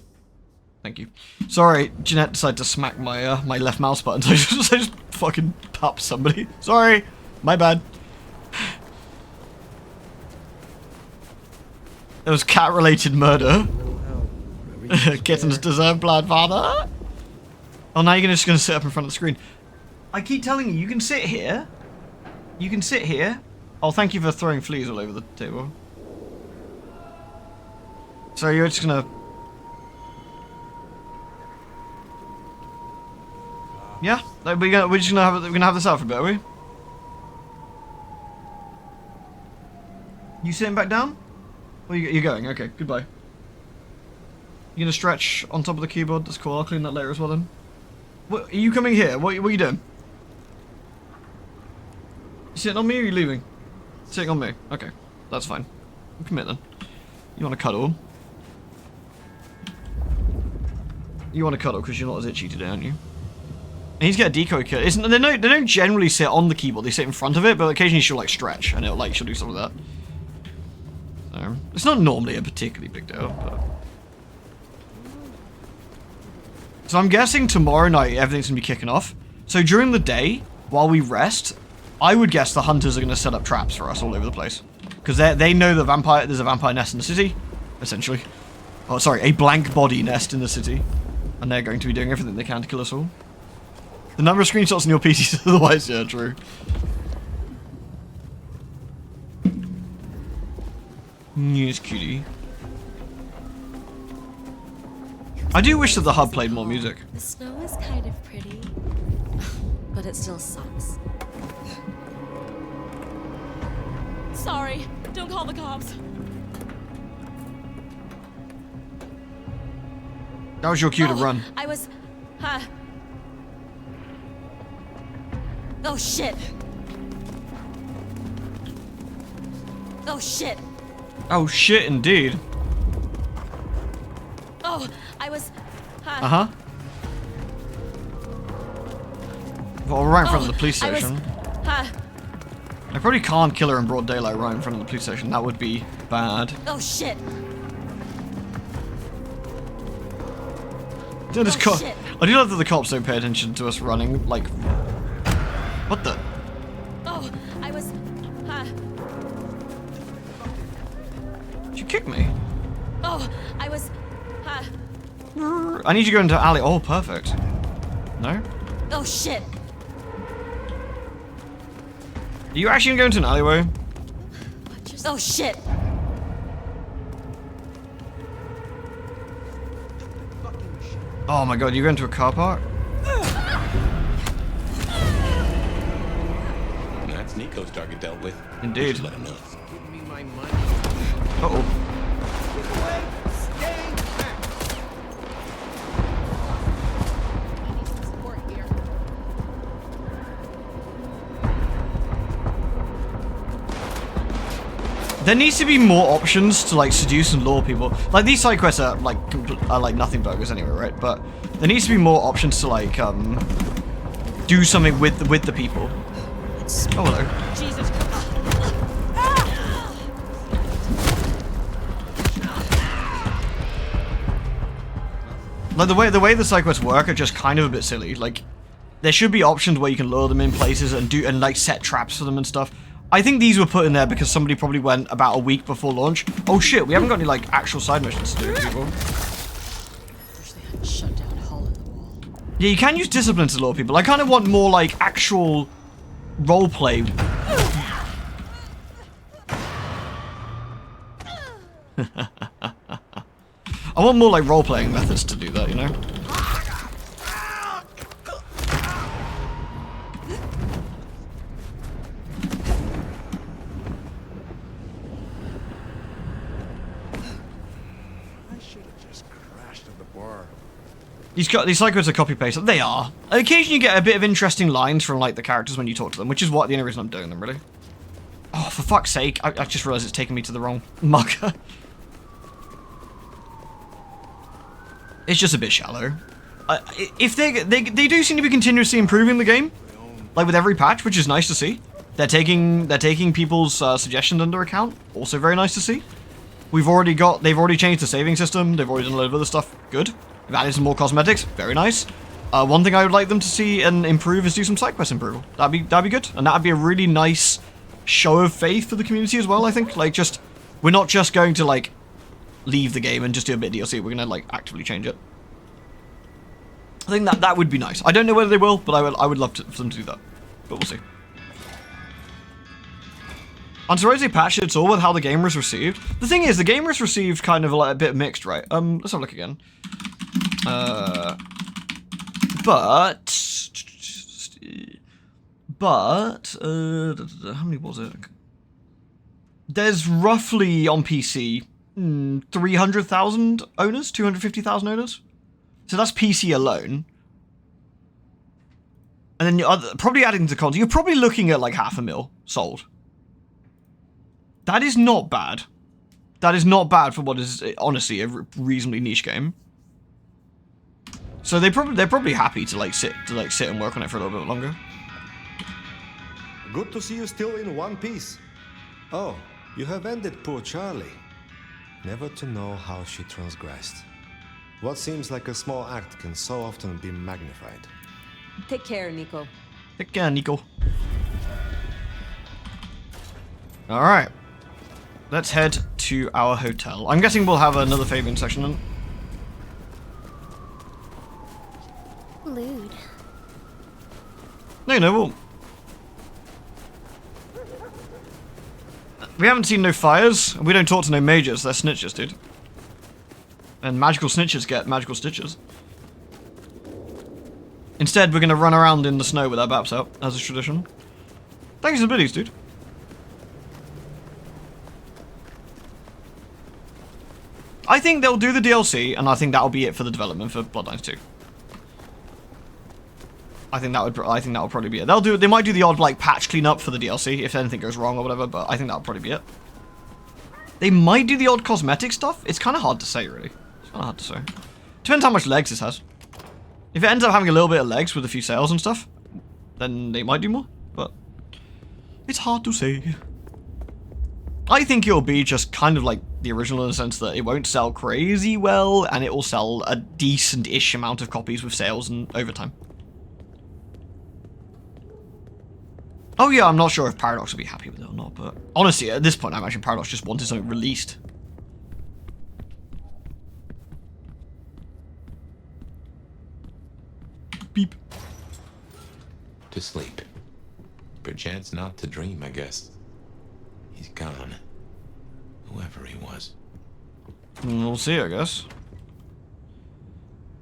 Thank you. Sorry, Jeanette decided to smack my my left mouse button, so I just fucking popped somebody. Sorry, my bad. It was cat-related murder. Kittens deserve blood, father. Oh, now you're just gonna sit up in front of the screen. I keep telling you, you can sit here. You can sit here. Oh, thank you for throwing fleas all over the table. So you're just gonna... Yeah? Like, we're just gonna have this out for a bit, are we? You sitting back down? Or you're going? Okay, goodbye. You gonna stretch on top of the keyboard? That's cool, I'll clean that later as well then. What, are you coming here? What are you doing? You sitting on me or are you leaving? Sitting on me. Okay, that's fine. We'll commit then. You want to cuddle? You want to cuddle because you're not as itchy today, aren't you? And he's got a decoy kit. They don't generally sit on the keyboard. They sit in front of it, but occasionally she'll like stretch and she'll do some of that. So it's not normally a particularly big deal, but. So I'm guessing tomorrow night everything's gonna be kicking off. So during the day, while we rest, I would guess the hunters are gonna set up traps for us all over the place, because they know there's a vampire nest in the city, essentially. Oh, sorry, a blank body nest in the city, and they're going to be doing everything they can to kill us all. The number of screenshots in your PC is otherwise, yeah, true. Yes, cutie. I do wish that the hub played more music. The snow is kind of pretty, but it still sucks. Sorry, don't call the cops. That was your cue to run. I was... Oh shit. Oh shit. Oh shit, indeed. Oh, I was... Uh-huh. Well, we're right in front of the police station. I probably can't kill her in broad daylight right in front of the police station. That would be bad. Oh shit. Shit. I do love that the cops don't pay attention to us running, like... What the? Oh, I was... Did you kick me? Oh, I was... I need you to go into alley. Oh, perfect. No? Oh shit. Are you actually going to an alleyway? Oh shit. Oh my god, you're going to a car park? That's Nico's target dealt with. Indeed. Let him know. Give me my money. Uh-oh. There needs to be more options to like seduce and lure people. Like these side quests are like nothing burgers anyway, right? But there needs to be more options to like do something with the people. Oh hello. Jesus. Like the way the side quests work are just kind of a bit silly. Like there should be options where you can lure them in places and like set traps for them and stuff. I think these were put in there because somebody probably went about a week before launch. Oh shit, we haven't got any like actual side missions to do, people. Wish they hadn't shut down Hole in the Wall. Yeah, you can use discipline to lure people. I kind of want more like actual roleplay. I want more like role-playing methods to do that, you know? These psychos are copy-paste. They are. Occasionally you get a bit of interesting lines from like the characters when you talk to them, which is the only reason I'm doing them, really. Oh, for fuck's sake. I just realized it's taking me to the wrong marker. It's just a bit shallow. If they do seem to be continuously improving the game, like with every patch, which is nice to see. They're taking people's suggestions under account. Also very nice to see. They've already changed the saving system. They've already done a load of other stuff. Good. They've added some more cosmetics. Very nice. One thing I would like them to see and improve is do some side quest improval. That'd be good, and that'd be a really nice show of faith for the community as well. I think like we're not just going to like leave the game and just do a bit of DLC. We're gonna like actively change it. I think that would be nice. I don't know whether they will, but I would love for them to do that. But we'll see. I'm surprised they patched it all with how the game was received. The thing is, the game was received kind of like a bit mixed, right? Let's have a look again. But how many was it? There's roughly on PC 300,000 owners, 250,000 owners. So that's PC alone. And then you're probably adding to console, you're probably looking at like 500,000 sold. That is not bad. That is not bad for what is honestly a reasonably niche game. So they're probably happy to sit and work on it for a little bit longer. Good to see you still in one piece. Oh, you have ended poor Charlie. Never to know how she transgressed. What seems like a small act can so often be magnified. Take care, Nico. Take care, Nico. Alright. Let's head to our hotel. I'm guessing we'll have another Fabian section then. Lewd. No, we haven't seen no fires. We don't talk to no mages. They're snitches, dude. And magical snitches get magical stitches. Instead, we're gonna run around in the snow with our baps out, as is tradition. Thanks for the biddies, dude. I think they'll do the DLC, and I think that'll be it for the development for Bloodlines 2. I think that'll probably be it. They might do the odd like patch cleanup for the DLC if anything goes wrong or whatever, but I think that'll probably be it. They might do the odd cosmetic stuff. It's kind of hard to say, really. It's kind of hard to say. Depends how much legs this has. If it ends up having a little bit of legs with a few sails and stuff, then they might do more, but it's hard to say. I think it'll be just kind of like the original in the sense that it won't sell crazy well, and it will sell a decent-ish amount of copies with sales and overtime. Oh yeah, I'm not sure if Paradox will be happy with it or not, but honestly, at this point, I imagine Paradox just wanted something released. Beep. To sleep. Perchance not to dream, I guess. He's gone. Whoever he was. We'll see, I guess.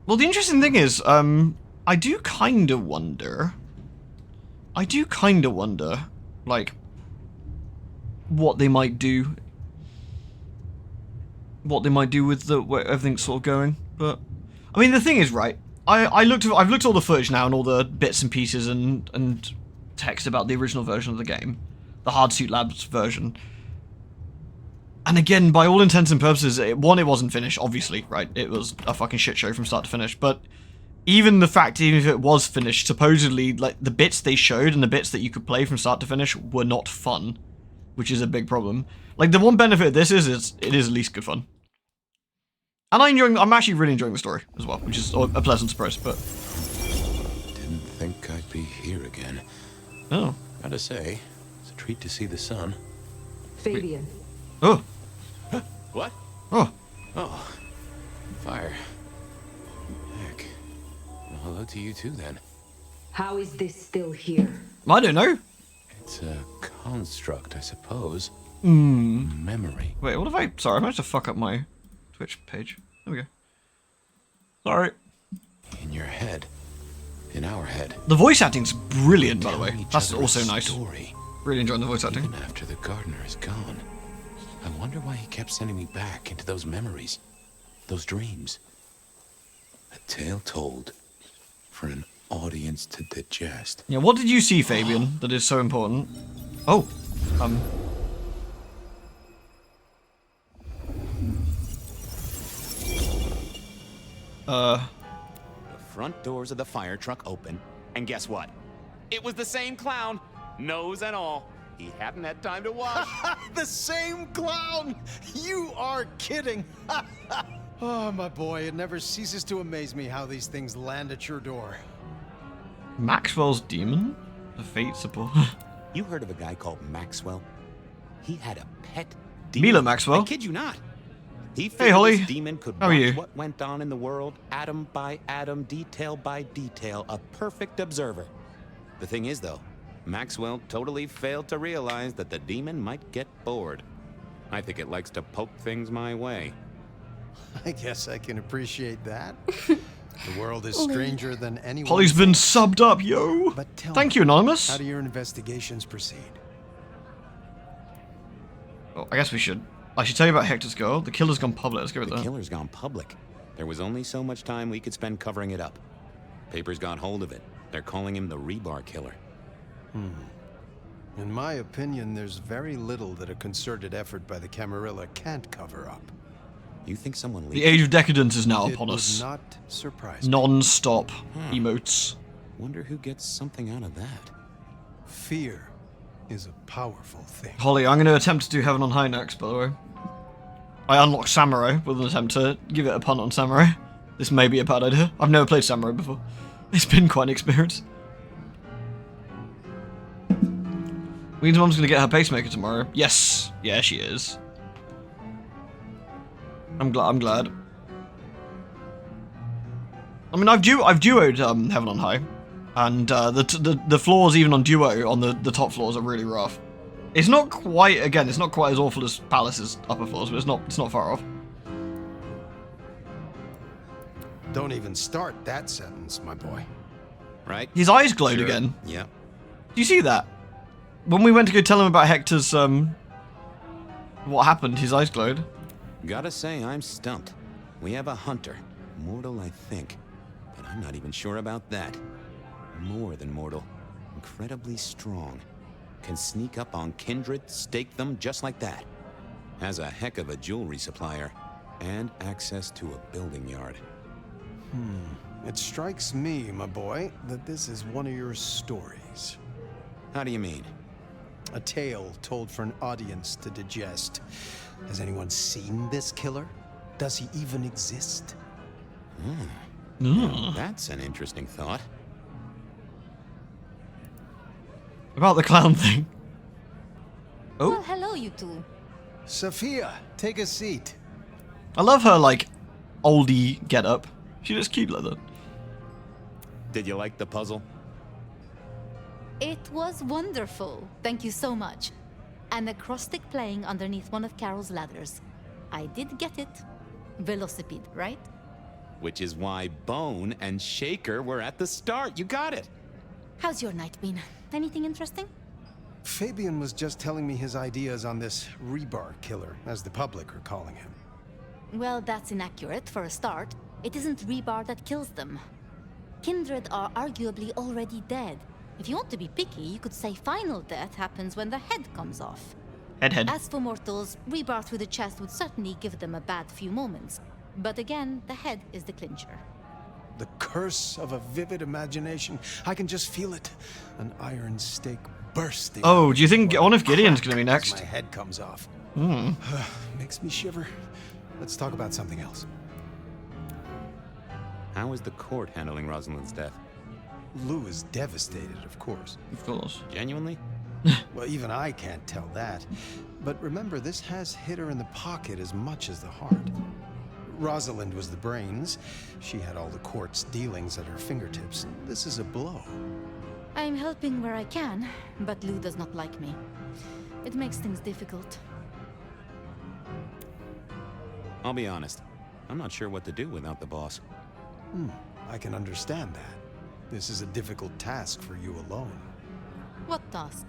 Well, the interesting thing is, I do kind of wonder, like, what they might do. What they might do with where everything's sort of going. But, I mean, the thing is, right, I've looked at all the footage now and all the bits and pieces and text about the original version of the game. The Hardsuit Labs version. And again, by all intents and purposes, it wasn't finished, obviously, right? It was a fucking shit show from start to finish, but even if it was finished, supposedly, like, the bits they showed and the bits that you could play from start to finish were not fun, which is a big problem. Like, the one benefit of this is it is at least good fun. And I'm actually really enjoying the story as well, which is a pleasant surprise, but... Didn't think I'd be here again. Oh. Gotta say, it's a treat to see the sun. Fabian. Oh. What? Oh. Oh. Fire. Heck. Well, hello to you too, then. How is this still here? I don't know. It's a construct, I suppose. Hmm. Memory. Wait, what if I... Sorry, I managed to fuck up my Twitch page. There we go. Sorry. In your head. In our head. The voice acting's brilliant, by the way. That's also nice. Story. Really enjoying the voice acting. Even after the gardener is gone. I wonder why he kept sending me back into those memories. Those dreams. A tale told for an audience to digest. Yeah, what did you see, Fabian, that is so important? Oh, The front doors of the fire truck open, and guess what? It was the same clown, nose and all. He hadn't had time to wash. The same clown! You are kidding! Oh, my boy, it never ceases to amaze me how these things land at your door. Maxwell's demon? The fate support. You heard of a guy called Maxwell? He had a pet demon. Mila Maxwell? I kid you not. He Hey, figured Holly. this demon could How are watch you? what went on in the world, atom by atom, detail by detail, a perfect observer. The thing is, though, Maxwell totally failed to realize that the demon might get bored. I think it likes to poke things my way. I guess I can appreciate that. The world is stranger than anyone. Holly's been subbed up, yo. But tell Thank me, you, Anonymous. how do your investigations proceed? Oh, I guess we should. I should tell you about Hector's girl. The killer's gone public. Let's go with The that. killer's gone public. There was only so much time we could spend covering it up. Papers got hold of it. They're calling him the Rebar Killer. In my opinion, there's very little that a concerted effort by the Camarilla can't cover up. You think someone The leaked age of decadence is now It upon would us. not surprise me. Non-stop emotes. Wonder who gets something out of that. Fear is a powerful thing. Holly, I'm going to attempt to do Heaven on High next, by the way. I unlocked Samurai with an attempt to give it a punt on Samurai. This may be a bad idea. I've never played Samurai before. It's been quite an experience. Ween's mom's going to get her pacemaker tomorrow. Yes. Yeah, she is. I'm glad. I mean, I've duoed Heaven on High, and the floors even on duo on the top floors are really rough. It's not quite it's not quite as awful as Palace's upper floors, but it's not far off. Don't even start that sentence, my boy. Right? His eyes glowed Sure. again. Yep. Do you see that? When we went to go tell him about Hector's what happened, his eyes glowed. Gotta say, I'm stumped. We have a hunter. Mortal, I think. But I'm not even sure about that. More than mortal. Incredibly strong. Can sneak up on kindred, stake them just like that. Has a heck of a jewelry supplier. And access to a building yard. It strikes me, my boy, that this is one of your stories. How do you mean? A tale told for an audience to digest. Has anyone seen this killer? Does he even exist? That's an interesting thought. About the clown thing. Oh. Well, hello, you two. Sophia, take a seat. I love her, like, oldie get-up. She looks cute like that. Did you like the puzzle? It was wonderful. Thank you so much. An acrostic playing underneath one of Carol's ladders. I did get it. Velocipede, right? Which is why Bone and Shaker were at the start. You got it. How's your night been? Anything interesting? Fabian was just telling me his ideas on this Rebar Killer, as the public are calling him. Well, that's inaccurate for a start. It isn't Rebar that kills them. Kindred are arguably already dead. If you want to be picky, you could say final death happens when the head comes off. Head. As for mortals, Rebar through the chest would certainly give them a bad few moments. But again, the head is the clincher. The curse of a vivid imagination. I can just feel it. An iron stake bursting. Oh, do you think... I wonder if Gideon's going to be as next. my head comes off. Makes me shiver. Let's talk about something else. How is the court handling Rosalind's death? Lou is devastated, of course. Of course. Genuinely? Well, even I can't tell that. But remember, this has hit her in the pocket as much as the heart. Rosalind was the brains. She had all the court's dealings at her fingertips. This is a blow. I'm helping where I can, but Lou does not like me. It makes things difficult. I'll be honest. I'm not sure what to do without the boss. I can understand that. This is a difficult task for you alone. What task?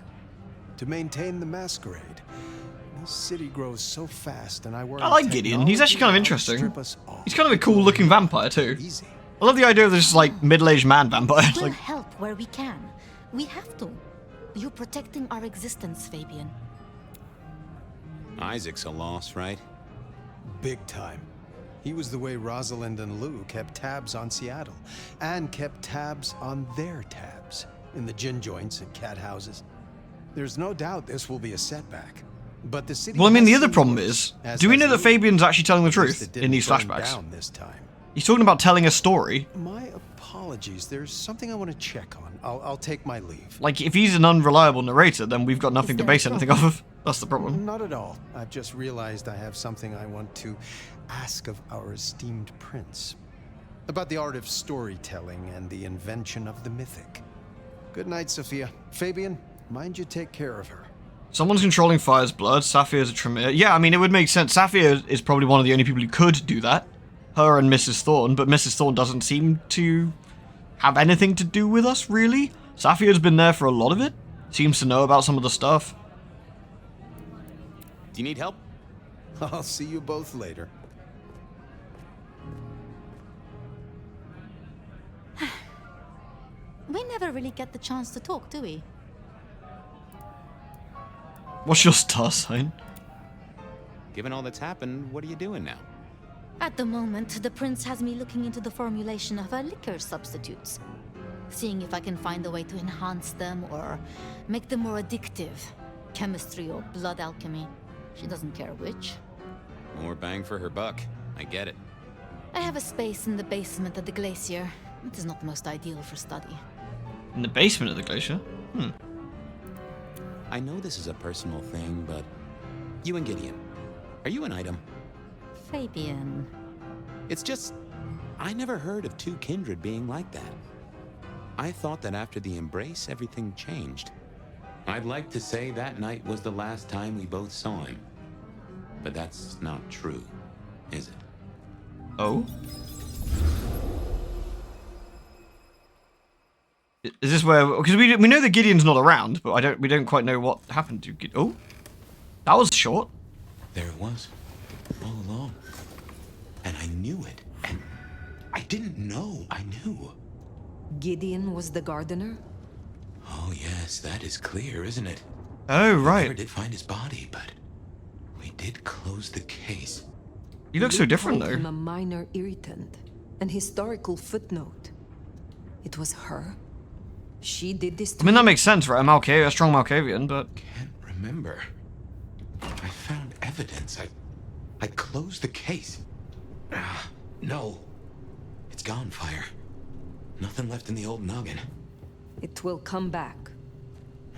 To maintain the Masquerade. This city grows so fast, and I worry. I like Gideon. He's actually kind of technology will interesting. outstrip us all. He's kind of a cool-looking vampire, too. Easy. I love the idea of this, like, middle-aged man vampire. We'll Like, help where we can. We have to. You're protecting our existence, Fabian. Isaac's a loss, right? Big time. He was the way Rosalind and Lou kept tabs on Seattle, and kept tabs on their tabs in the gin joints and cat houses. There's no doubt this will be a setback, but the city. Well, I mean, has the other seen problem worse, is, do we know that Fabian's actually telling the truth in these burn flashbacks? down this time. He's talking about telling a story. My apologies. There's something I want to check on. I'll take my leave. Like, if he's an unreliable narrator, then we've got nothing to base anything off of. That's the problem. Not at all. I've just realized I have something I want to ask of our esteemed prince. About the art of storytelling and the invention of the mythic. Good night, Sophia. Fabian, mind you take care of her. Someone's controlling Fire's blood. Saphir's a Tremere. Yeah, I mean, it would make sense. Saphir is probably one of the only people who could do that. Her and Mrs. Thorne, but Mrs. Thorne doesn't seem to have anything to do with us, really. Saphir's been there for a lot of it. Seems to know about some of the stuff. Do you need help? I'll see you both later. We never really get the chance to talk, do we? What's your star sign? Given all that's happened, what are you doing now? At the moment, the prince has me looking into the formulation of her liquor substitutes. Seeing if I can find a way to enhance them or make them more addictive. Chemistry or blood alchemy. She doesn't care which. More bang for her buck. I get it. I have a space in the basement of the glacier. It is not the most ideal for study. In the basement of the glacier? I know this is a personal thing, but you and Gideon, are you an item? Fabian. It's just, I never heard of two kindred being like that. I thought that after the embrace, everything changed. I'd like to say that night was the last time we both saw him. But that's not true, is it? Oh? Is this where... Because we know that Gideon's not around, but we don't quite know what happened to Gideon. Oh? That was short. There it was. All along. And I knew it. And I didn't know I knew. Gideon was the gardener? Oh yes, that is clear, isn't it? Oh, We right. never did find his body, but we did close the case. You look so different, Called him though. a minor irritant. An historical footnote. It was her. She did this to I mean, me. that makes sense, right? A strong Malkavian, but... Can't remember. I found evidence. I closed the case. No. It's gone, Fire. Nothing left in the old noggin. It will come back.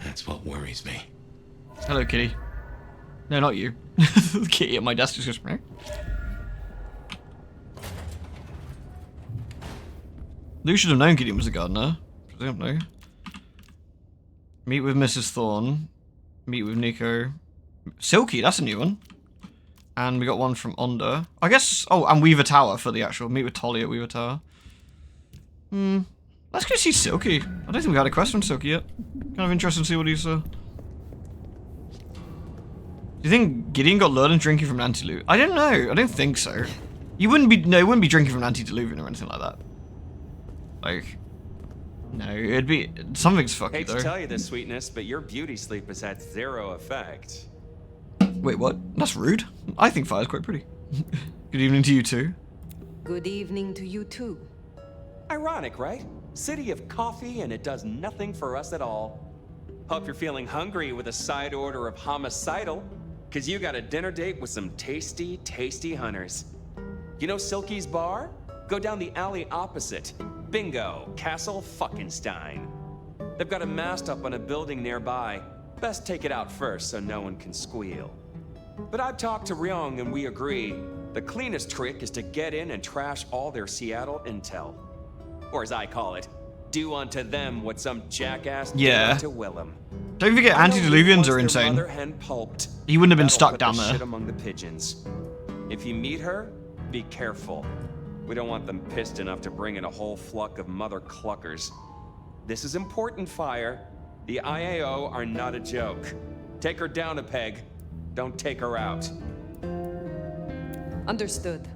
That's what worries me. Hello, Kitty. No, not you. Kitty at my desk is just... Lou should have known Gideon was a gardener. Presumably. Meet with Mrs. Thorne. Meet with Nico. Silky, that's a new one. And we got one from Onda. I guess... Oh, and Weaver Tower for the actual. Meet with Tolly at Weaver Tower. Let's go see Silky. I don't think we had a quest from Silky yet. Kind of interesting to see what he's... Do you think Gideon got lured into drinking from an antiluvian? I don't know. I don't think so. You wouldn't be... No, he wouldn't be drinking from an antediluvian or anything like that. Like... No, it'd be... Something's fucky, Hate though. to tell you this, sweetness, but your beauty sleep has had zero effect. Wait, what? That's rude. I think Fire's quite pretty. Good evening to you too. Good evening to you too. Ironic, right? City of coffee and it does nothing for us at all. Hope you're feeling hungry with a side order of homicidal, cause you got a dinner date with some tasty, tasty hunters. You know Silky's bar? Go down the alley opposite. Bingo, Castle Fuckenstein. They've got a mast up on a building nearby. Best take it out first so no one can squeal. But I've talked to Ryong and we agree. The cleanest trick is to get in and trash all their Seattle intel. Or as I call it, do unto them what some jackass did unto Willem. Don't forget, antediluvians are insane. Mother hen pulped. He wouldn't have been That'll stuck put down the there. Shit among the pigeons. If you meet her, be careful. We don't want them pissed enough to bring in a whole flock of mother cluckers. This is important, Fire. The IAO are not a joke. Take her down a peg. Don't take her out. Understood.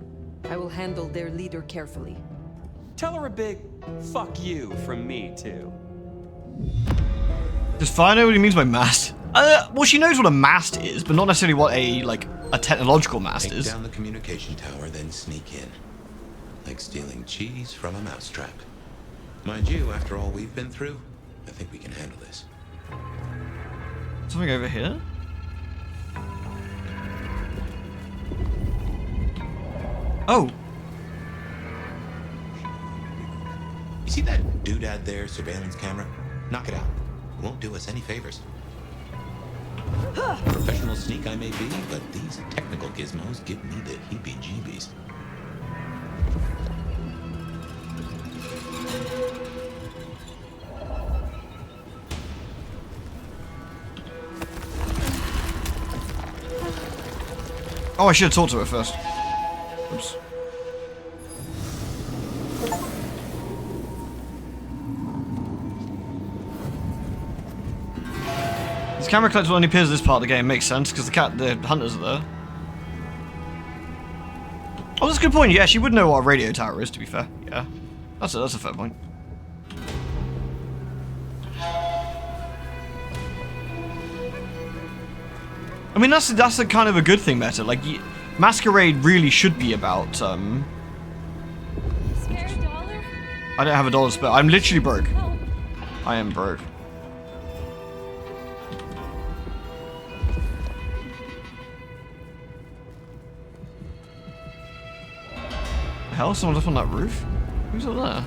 I will handle their leader carefully. Tell her a big fuck you from me, too. Does Fire know what he means by mass? Well, she knows what a mast is, but not necessarily what a technological mast is. Take down the communication tower, then sneak in. Like stealing cheese from a mousetrap. Mind you, after all we've been through, I think we can handle this. Something over here? Oh. You see that doodad there, surveillance camera? Knock it out. It won't do us any favors. Professional sneak I may be, but these technical gizmos give me the heebie-jeebies. Oh, I should have talked to her first. Oops. This camera collector only appears in this part of the game. Makes sense because the hunters are there. Oh, that's a good point. Yeah, she would know what a radio tower is. To be fair, yeah, that's a fair point. I mean, that's a kind of a good thing, Meta. Like, Masquerade really should be about. Spare a dollar? I don't have a dollar spare. I'm literally broke. I am broke. The hell? Someone's up on that roof? Who's up there?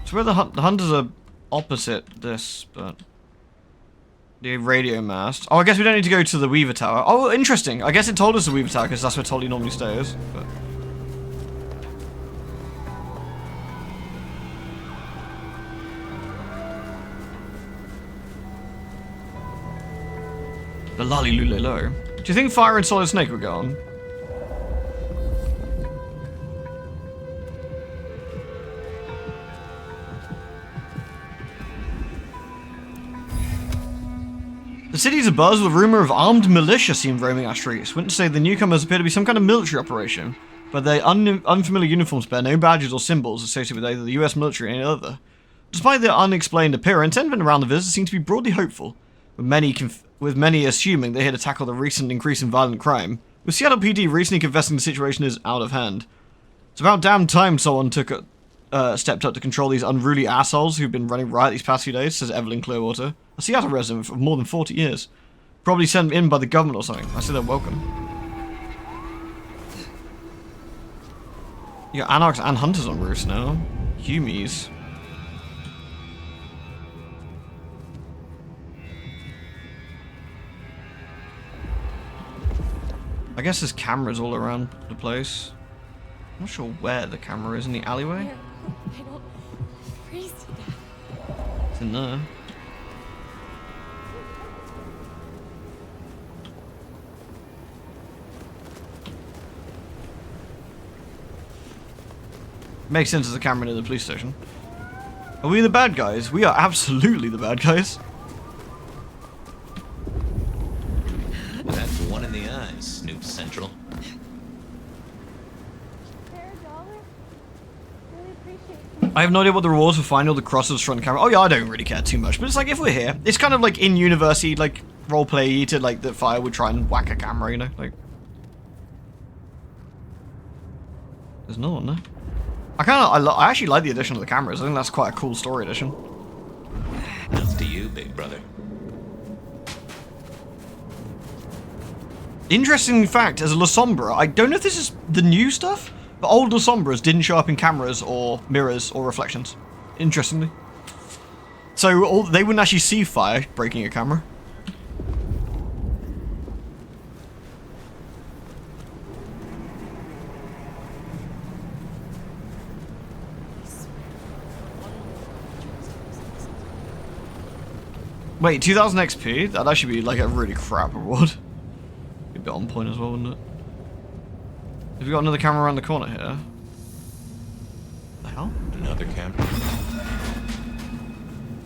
So where the hunters are opposite this, but the radio mast. Oh, I guess we don't need to go to the Weaver Tower. Oh, interesting. I guess it told us the Weaver Tower because that's where Tolly normally stays. But the Lolly Lulelo. Do you think Fire and Solid Snake would go on? The city's abuzz with a rumor of armed militia seen roaming our streets. Witnesses say the newcomers appear to be some kind of military operation, but their unfamiliar uniforms bear no badges or symbols associated with either the US military or any other. Despite their unexplained appearance, sentiment around the visitors seems to be broadly hopeful, with many assuming they're here to tackle the recent increase in violent crime, with Seattle PD recently confessing the situation is out of hand. It's about damn time someone stepped up to control these unruly assholes who've been running riot these past few days, says Evelyn Clearwater, a Seattle resident for more than 40 years. Probably sent in by the government or something. I say they're welcome. You got anarchs and hunters on roofs now. Humies. I guess there's cameras all around the place. I'm not sure where the camera is. In the alleyway? I don't freeze to death. It's in there. Makes sense as a camera near the police station. Are we the bad guys? We are absolutely the bad guys. That's one in the eye, Snoop Central. I have no idea what the rewards for finding all the crosses front camera. Oh yeah, I don't really care too much, but it's like if we're here, it's kind of like in university, like roleplay to like that Fire would try and whack a camera, you know, like. There's no one there. I actually like the addition of the cameras. I think that's quite a cool story addition. That's to you, big brother. Interesting fact, as a La Sombra, I don't know if this is the new stuff, but old La Sombras didn't show up in cameras or mirrors or reflections. Interestingly. So they wouldn't actually see Fire breaking a camera. Wait, 2000 XP? That'd actually be like a really crap reward. Be a bit on point as well, wouldn't it? Have we got another camera around the corner here? The hell? Another camera.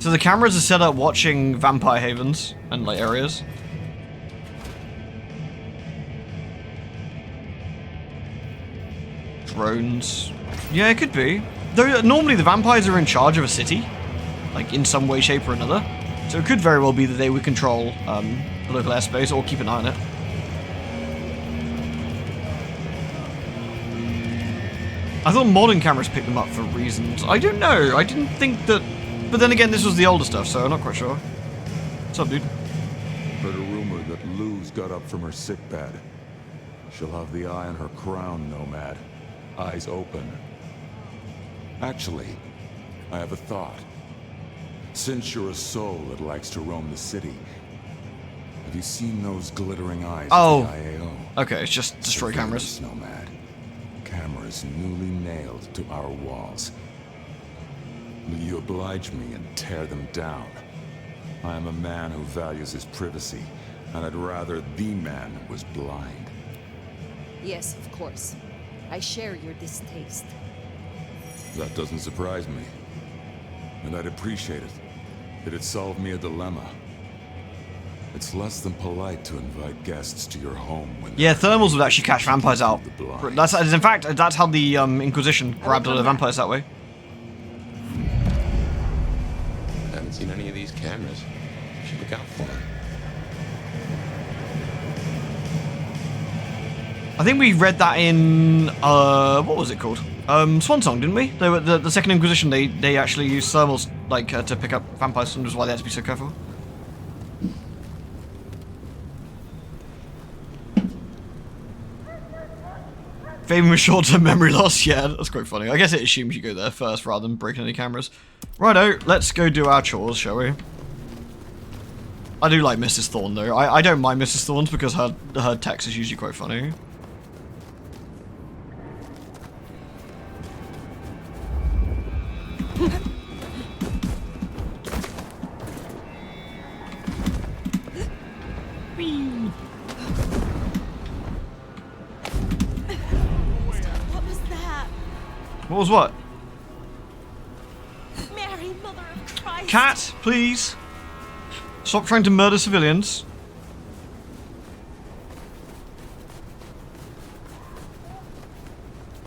So the cameras are set up watching vampire havens and like areas. drones. Yeah, it could be. Though normally the vampires are in charge of a city, like in some way, shape, or another. So it could very well be that they would control the local airspace or keep an eye on it. I thought modern cameras picked them up for reasons. I don't know. I didn't think that... But then again, this was the older stuff, so I'm not quite sure. What's up, dude? Heard a rumor that Lou's got up from her sickbed. She'll have the eye on her crown, Nomad. Eyes open. Actually, I have a thought. Since you're a soul that likes to roam the city, have you seen those glittering eyes of the IAO? Okay, it's just destroy cameras. Nomad. Cameras newly nailed to our walls. Will you oblige me and tear them down? I am a man who values his privacy, and I'd rather the man was blind. Yes, of course. I share your distaste. That doesn't surprise me. And I'd appreciate it. It'd solve me a dilemma. It's less than polite to invite guests to your home when... Yeah, thermals would actually catch vampires out. That's, in fact, that's how the Inquisition grabbed all the vampires that way. Haven't seen any of these cameras. Should look out for them. I think we read that in what was it called? Swan Song, didn't we? They were, the Second Inquisition. They actually used thermals like to pick up vampires, and that's why they had to be so careful. Fame with short-term memory loss. Yeah, that's quite funny. I guess it assumes you go there first rather than breaking any cameras. Righto, let's go do our chores, shall we? I do like Mrs. Thorne though. I don't mind Mrs. Thorne's because her text is usually quite funny. What was that? What was what? Mary, Mother of Christ. Cat, please. Stop trying to murder civilians.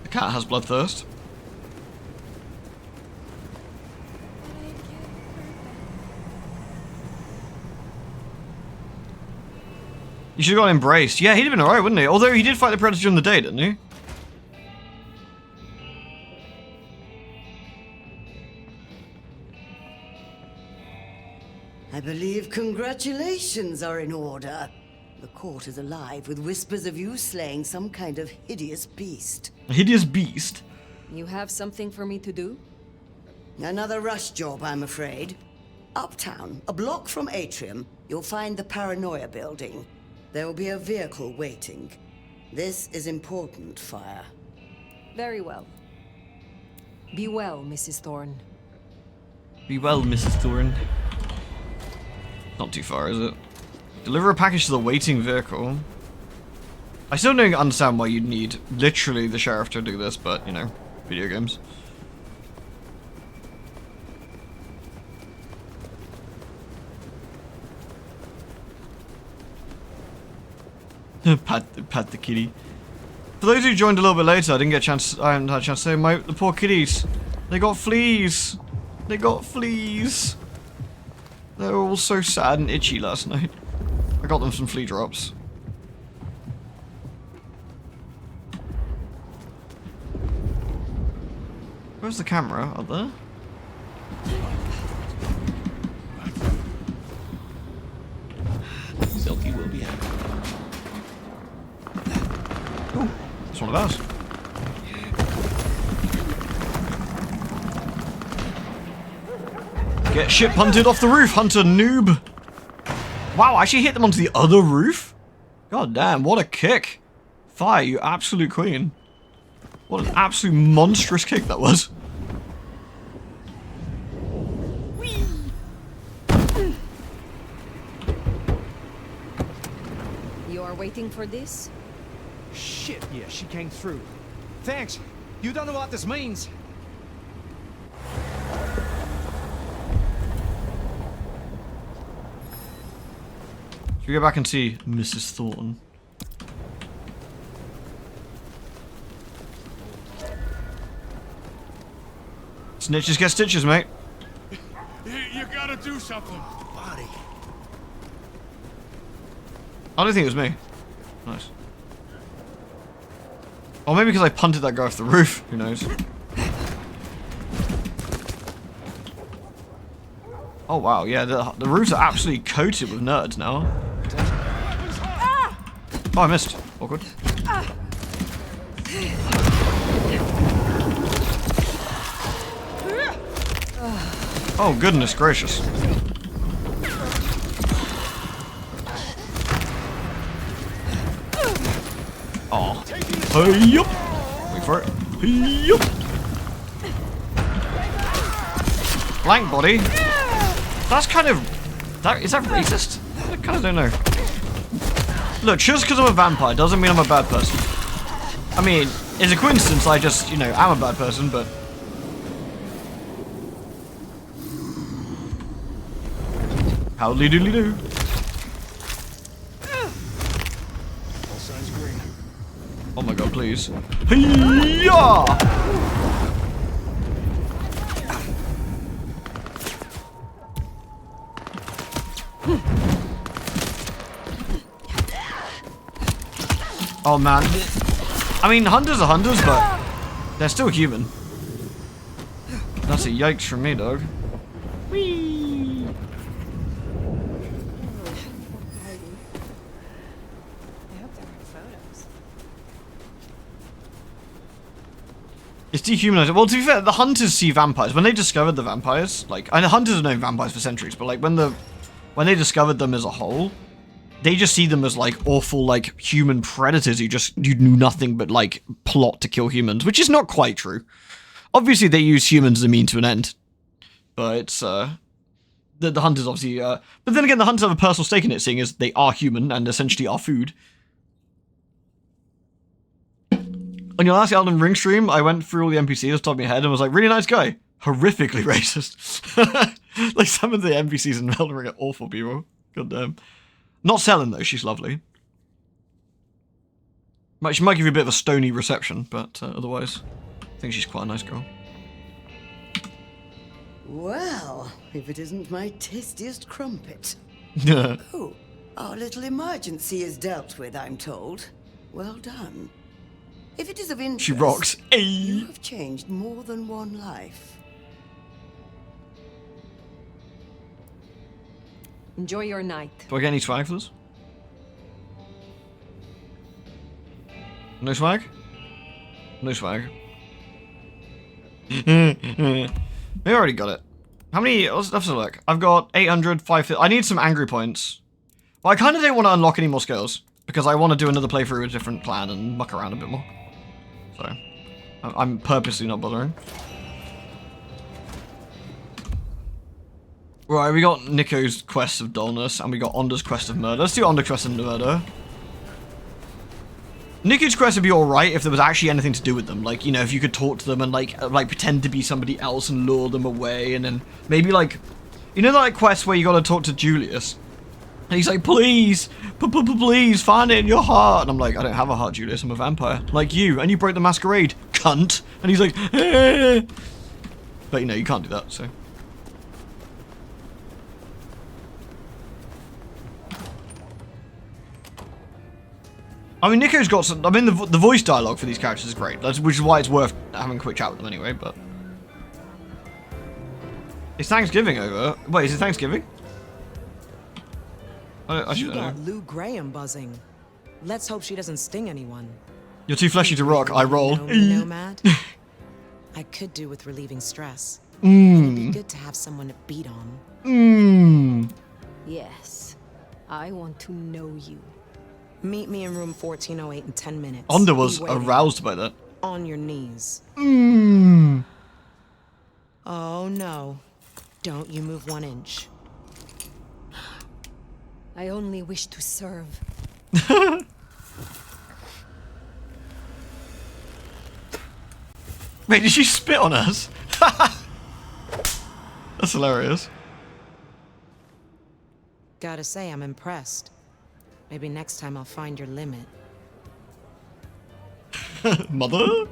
The cat has bloodthirst. You should have got embraced. Yeah, he'd have been alright, wouldn't he? Although he did fight the Predator during the day, didn't he? I believe congratulations are in order. The court is alive with whispers of you slaying some kind of hideous beast. A hideous beast? You have something for me to do? Another rush job, I'm afraid. Uptown, a block from Atrium, you'll find the Paranoia building. There will be a vehicle waiting. This is important, Fire. Very well. Be well, Mrs. Thorne. Be well, Mrs. Thorne. Not too far, is it? Deliver a package to the waiting vehicle. I still don't understand why you'd need literally the sheriff to do this, but, you know, video games. Pat the kitty. For those who joined a little bit later, I haven't had a chance to say, the poor kitties. They got fleas. They got fleas. They were all so sad and itchy last night. I got them some flea drops. Where's the camera? Up there? Silky will be happy. Oh, it's one of ours. Get ship punted off the roof, Hunter noob. Wow, I actually hit them onto the other roof? God damn, what a kick. Fire, you absolute queen. What an absolute monstrous kick that was. You are waiting for this? Shit, yeah, she came through. Thanks. You don't know what this means. Should we go back and see Mrs. Thorne? Snitches get stitches, mate. You gotta do something. Body. I don't think it was me. Nice. Or maybe because I punted that guy off the roof. Who knows? Oh wow, yeah, the roofs are absolutely coated with nerds now. Oh, I missed. Awkward. Oh, goodness gracious. Oh. Hey, yup. Wait for it. Hey, yup. Blank body. That's kind of... Is that racist? I kind of don't know. Look, just because I'm a vampire doesn't mean I'm a bad person. I mean, it's a coincidence I just, you know, am a bad person, but... Howdy doodly doo. All signs green. Oh my god, please. Hey-ya! Oh man. I mean, hunters are hunters, but they're still human. That's a yikes from me, dog. Whee! It's dehumanizing. Well, to be fair, the hunters see vampires. When they discovered the vampires, like, and the hunters have known vampires for centuries, but like when they discovered them as a whole, they just see them as like awful, like human predators who do nothing but like plot to kill humans, which is not quite true. Obviously, they use humans as a mean to an end, but it's the hunters obviously. But then again, the hunters have a personal stake in it, seeing as they are human and essentially are food. On your last Elden Ring stream, I went through all the NPCs off the top of my head and was like, really nice guy. Horrifically racist. Like, some of the NPCs in Elden Ring are awful people. God damn. Not Selin, though. She's lovely. She might give you a bit of a stony reception, but otherwise, I think she's quite a nice girl. Well, if it isn't my tastiest crumpet. Oh, our little emergency is dealt with, I'm told. Well done. If it is of interest, She rocks. You have changed more than one life. Enjoy your night. Do I get any swag for this? No swag? No swag. Maybe I already got it. How many? Let's have a look. I've got 800, 550. I need some angry points. Well, I kind of don't want to unlock any more skills because I want to do another playthrough with a different clan and muck around a bit more. So, I'm purposely not bothering. Right, we got Nico's quest of dullness, and we got Onda's quest of murder. Let's do Onda's quest of murder. Nico's quest would be alright if there was actually anything to do with them. Like, you know, if you could talk to them and, like pretend to be somebody else and lure them away, and then maybe, like... You know that like, quest where you gotta talk to Julius? And he's like, please, please, find it in your heart. And I'm like, I don't have a heart, Julius, I'm a vampire. Like you, and you broke the masquerade, cunt. And he's like, eh. But, you know, you can't do that, so... I mean, Nico's got some... I mean, the voice dialogue for these characters is great, which is why it's worth having a quick chat with them anyway, but... It's Thanksgiving over. Wait, is it Thanksgiving? I should You know. got Lou Graham buzzing. Let's hope she doesn't sting anyone. You're too fleshy to rock, I roll. Nomad? I could do with relieving stress. It'd be good to have someone to beat on. Yes, I want to know you. Meet me in room 1408 in 10 minutes. Onda was Be waiting. aroused by that. On your knees. Oh no. Don't you move 1 inch. I only wish to serve. Wait, did she spit on us? That's hilarious. Gotta say, I'm impressed. Maybe next time I'll find your limit. Mother?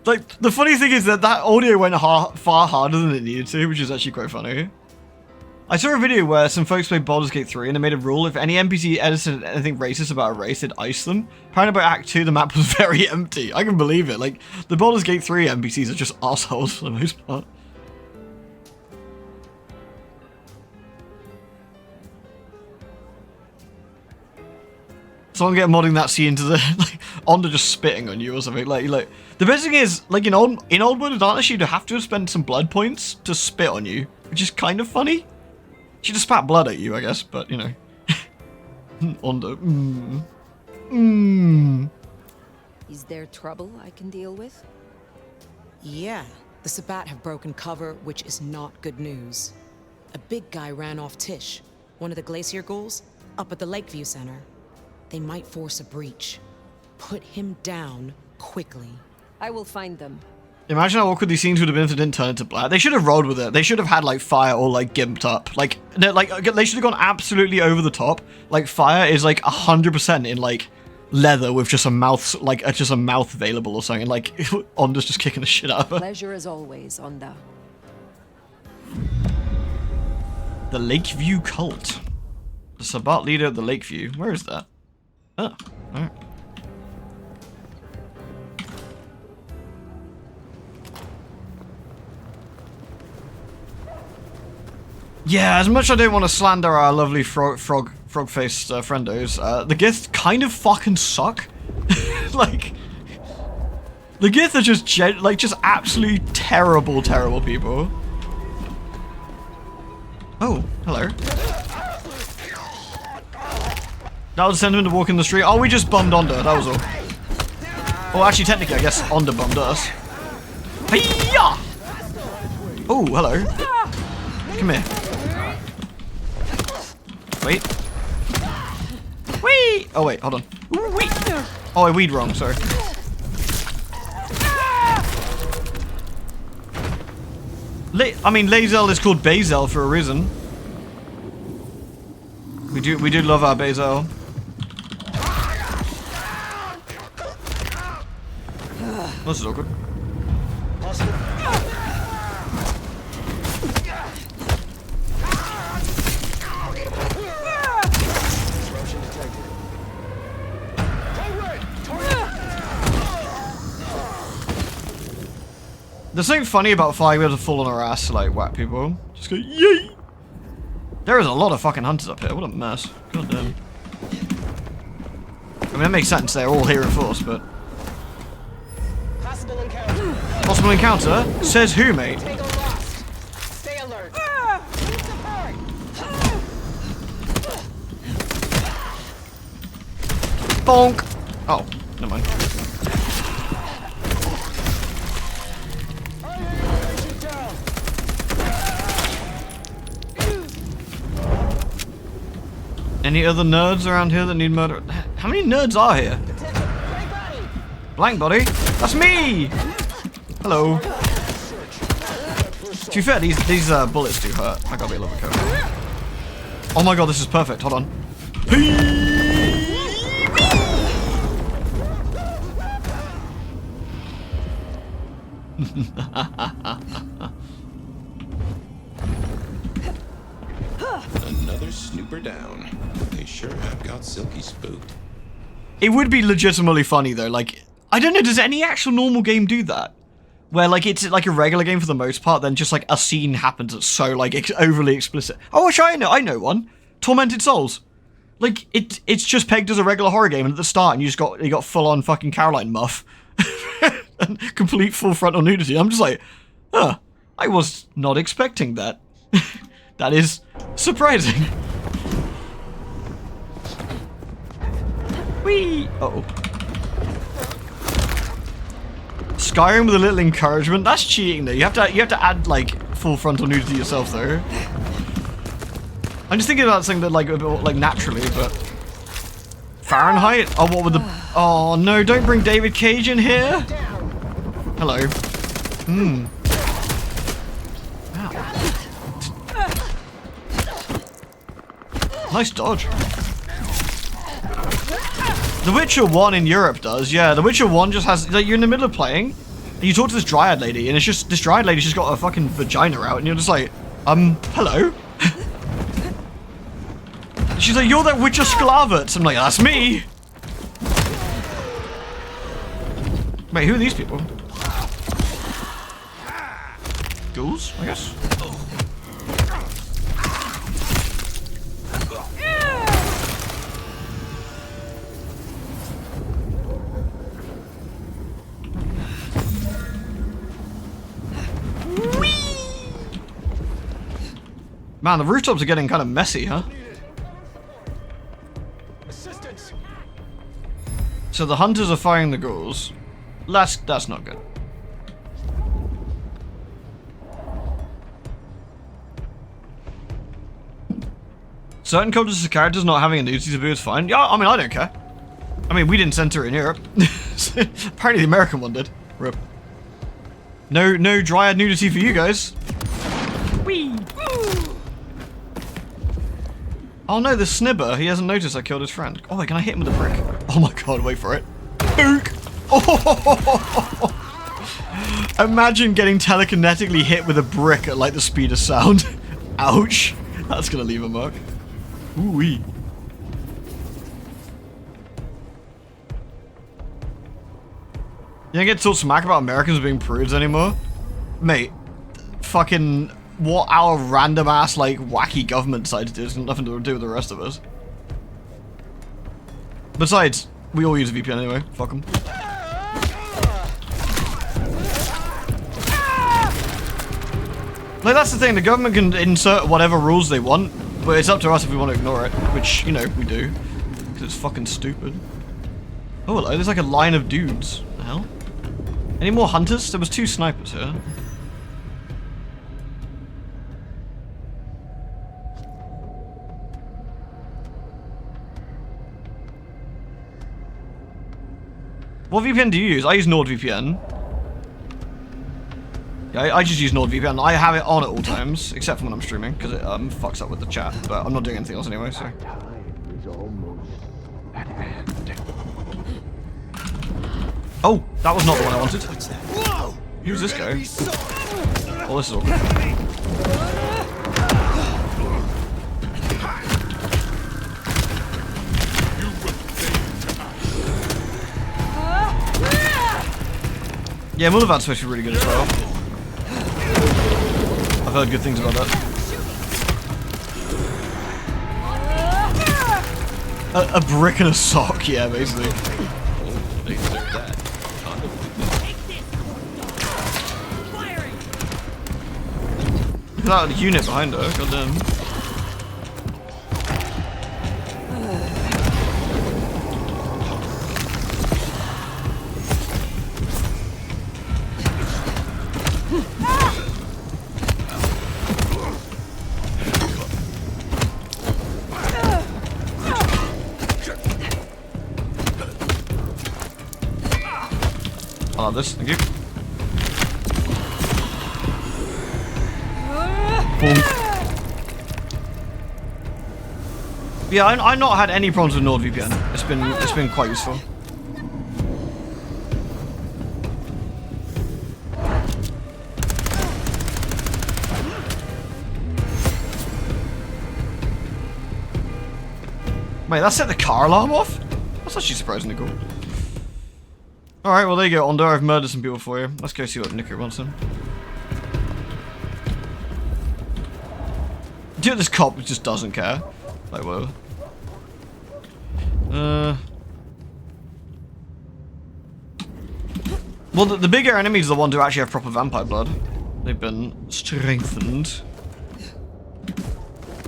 Like, the funny thing is that audio went far harder than it needed to, which is actually quite funny. I saw a video where some folks played Baldur's Gate 3 and they made a rule if any NPC edited anything racist about a race, they'd ice them. Apparently by Act 2, the map was very empty. I can believe it. Like, the Baldur's Gate 3 NPCs are just assholes for the most part. Someone get modding that scene into the like Onda just spitting on you or something. Like the best thing is like in Old World of Darkness you'd have to spend some blood points to spit on you, which is kind of funny. She just spat blood at you, I guess, but you know. Onda. Is there trouble I can deal with? Yeah, the Sabbat have broken cover, which is not good news. A big guy ran off Tish, one of the Glacier ghouls, up at the Lakeview Center. They might force a breach. Put him down quickly. I will find them. Imagine how awkward these scenes would have been if they didn't turn into black. They should have rolled with it. They should have had like fire all like gimped up. Like they should have gone absolutely over the top. Like fire is like 100% in like leather with just a mouth available or something. Like Onda's just kicking the shit out of her. Pleasure as always, Onda. The Lakeview cult. The Sabbat leader of the Lakeview. Where is that? Oh, alright. Yeah, as much as I don't want to slander our lovely frog-faced friendos, the Gith kind of fucking suck. Like, the Gith are just absolutely terrible people. Oh, hello. That was the sentiment to walk in the street. Oh, we just bummed Onda, that was all. Oh, actually, technically, I guess Onda bummed us. Hiya! Oh, hello. Come here. Wait. Wee! Oh, wait, hold on. Wee! Oh, I weed wrong, sorry. I mean, Lae'zel is called Bazel for a reason. We do love our Bazel. This is awkward. There's something funny about flying able to fall on our ass to like whack people. Just go yay! There is a lot of fucking hunters up here. What a mess. God damn. I mean, that makes sense. They're all here in force, but. Possible encounter? Says who, mate? Stay alert. Bonk! Oh, never mind. Any other nerds around here that need murder? How many nerds are here? Blank body? That's me! Hello. To be fair, these bullets do hurt. I gotta be a little bit careful. Oh my god, this is perfect. Hold on. Another snooper down. They sure have got Silky spooked. It would be legitimately funny though. Like, I don't know, does any actual normal game do that? Where like it's like a regular game for the most part, then just like a scene happens that's so like overly explicit. Oh, which I know one. Tormented Souls. Like it's just pegged as a regular horror game, and at the start, and you got full on fucking Caroline muff, and complete full frontal nudity. I'm just like, huh, I was not expecting that. That is surprising. Whee! Uh-oh. Skyrim with a little encouragement. That's cheating though. You have to add like full frontal nudity yourself though. I'm just thinking about something that like naturally, but Fahrenheit? Oh, what would the? Oh no! Don't bring David Cage in here. Hello. Hmm. Nice dodge. The Witcher 1 in Europe does, yeah. The Witcher 1 just has, like, you're in the middle of playing, And you talk to this dryad lady, and it's just, this dryad lady's just got a fucking vagina out, and you're just like, hello? She's like, you're that Witcher Sklavert. I'm like, that's me. Wait, who are these people? Ghouls, I guess? Man, the rooftops are getting kind of messy, huh? So the hunters are firing the ghouls. That's not good. Certain cultures of characters not having a nudity taboo is fine. Yeah, I mean, I don't care. I mean, we didn't censor it in Europe. Apparently the American one did. Rip. No dryad nudity for you guys. Whee! Oh no, the snibber. He hasn't noticed I killed his friend. Oh wait, can I hit him with a brick? Oh my god, wait for it. Book! Oh! Imagine getting telekinetically hit with a brick at like the speed of sound. Ouch. That's gonna leave a mark. Ooh-wee. You don't get to talk smack about Americans being prudes anymore? Mate, fucking what our random ass like wacky government decided to do has nothing to do with the rest of us. Besides, we all use a VPN anyway. Fuck them. Like, that's the thing, the government can insert whatever rules they want, but it's up to us if we want to ignore it, which, you know, we do. Because it's fucking stupid. Oh, hello, there's like a line of dudes. What the hell? Any more hunters? There was 2 snipers here. What VPN do you use? I use NordVPN. Yeah, I just use NordVPN. I have it on at all times, except for when I'm streaming, because it fucks up with the chat. But I'm not doing anything else anyway, so. Oh, that was not the one I wanted. Who's this guy? Oh, this is awkward. Yeah, Mullivan's supposed to be really good as well. I've heard good things about that. A brick and a sock, yeah, basically. Look at that unit behind her, goddamn. I love this, thank you. Boom. Yeah, I've not had any problems with NordVPN. It's been quite useful. Wait, that set the car alarm off? That's actually surprisingly cool. Alright, well there you go, Ondo. I've murdered some people for you. Let's go see what Nicker wants then. Dude, this cop just doesn't care. Like, whatever. Well, the bigger enemies are the ones who actually have proper vampire blood. They've been strengthened.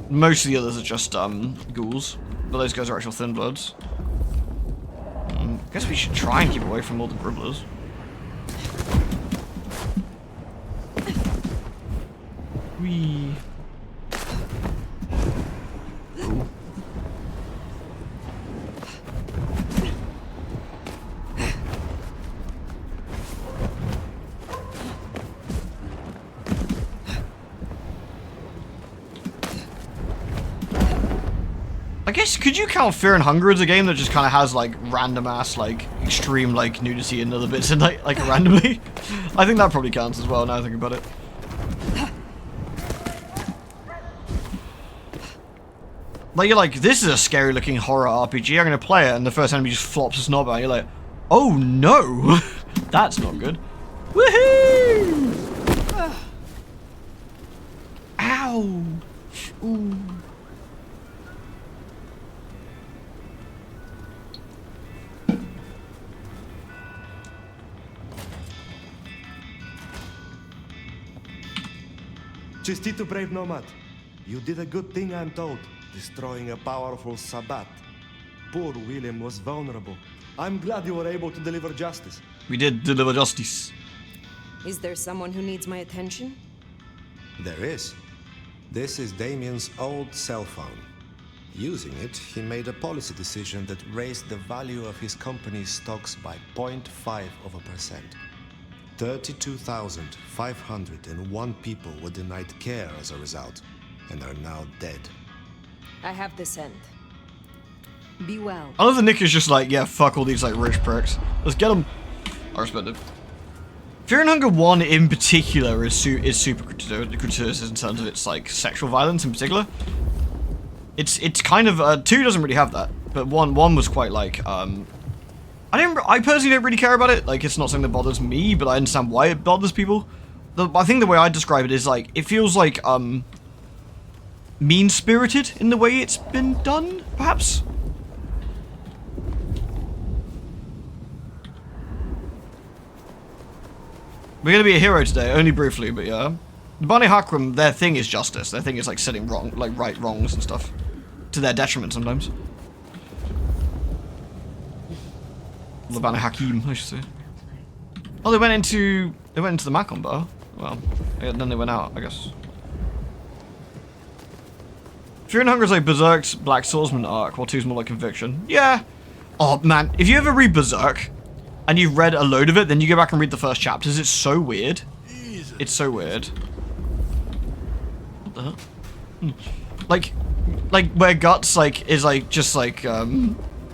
Most of the others are just, ghouls. But those guys are actual thin bloods. I guess we should try and keep away from all the gribblers. Whee. Cool. I guess, could you count Fear and Hunger as a game that just kind of has, like, random ass, like, extreme, like, nudity and other bits in, like randomly? I think that probably counts as well, now I think about it. Like, you're like, this is a scary looking horror RPG, I'm gonna play it, and the first enemy just flops a snob out, and you're like, oh no! That's not good. Woohoo! Ow! Ooh. Chistito, brave nomad. You did a good thing, I'm told, destroying a powerful Sabbat. Poor William was vulnerable. I'm glad you were able to deliver justice. We did deliver justice. Is there someone who needs my attention? There is. This is Damien's old cell phone. Using it, he made a policy decision that raised the value of his company's stocks by 0.5%. 32,501 people were denied care as a result, and are now dead. I have this end. Be well. I love that Nick is just like, yeah, fuck all these like rich pricks. Let's get them. I respect it. Fear and Hunger 1 in particular is super gratuitous in terms of its like sexual violence in particular. It's kind of 2 doesn't really have that, but one was quite like I personally don't really care about it. Like, it's not something that bothers me, but I understand why it bothers people. I think the way I describe it is like, it feels like mean-spirited in the way it's been done, perhaps. We're gonna be a hero today, only briefly, but yeah. The Bani Hakram, their thing is justice. Their thing is like setting right wrongs and stuff. To their detriment sometimes. The Bani Hakim, I should say. Oh, they went into the Macon bar. Well, yeah, then they went out, I guess. Fear and Hunger is like Berserk's Black Swordsman arc, while 2's more like Conviction. Yeah. Oh man, if you ever read Berserk, and you've read a load of it, then you go back and read the first chapters. It's so weird. It's so weird. What the hell? Like where Guts like is like just like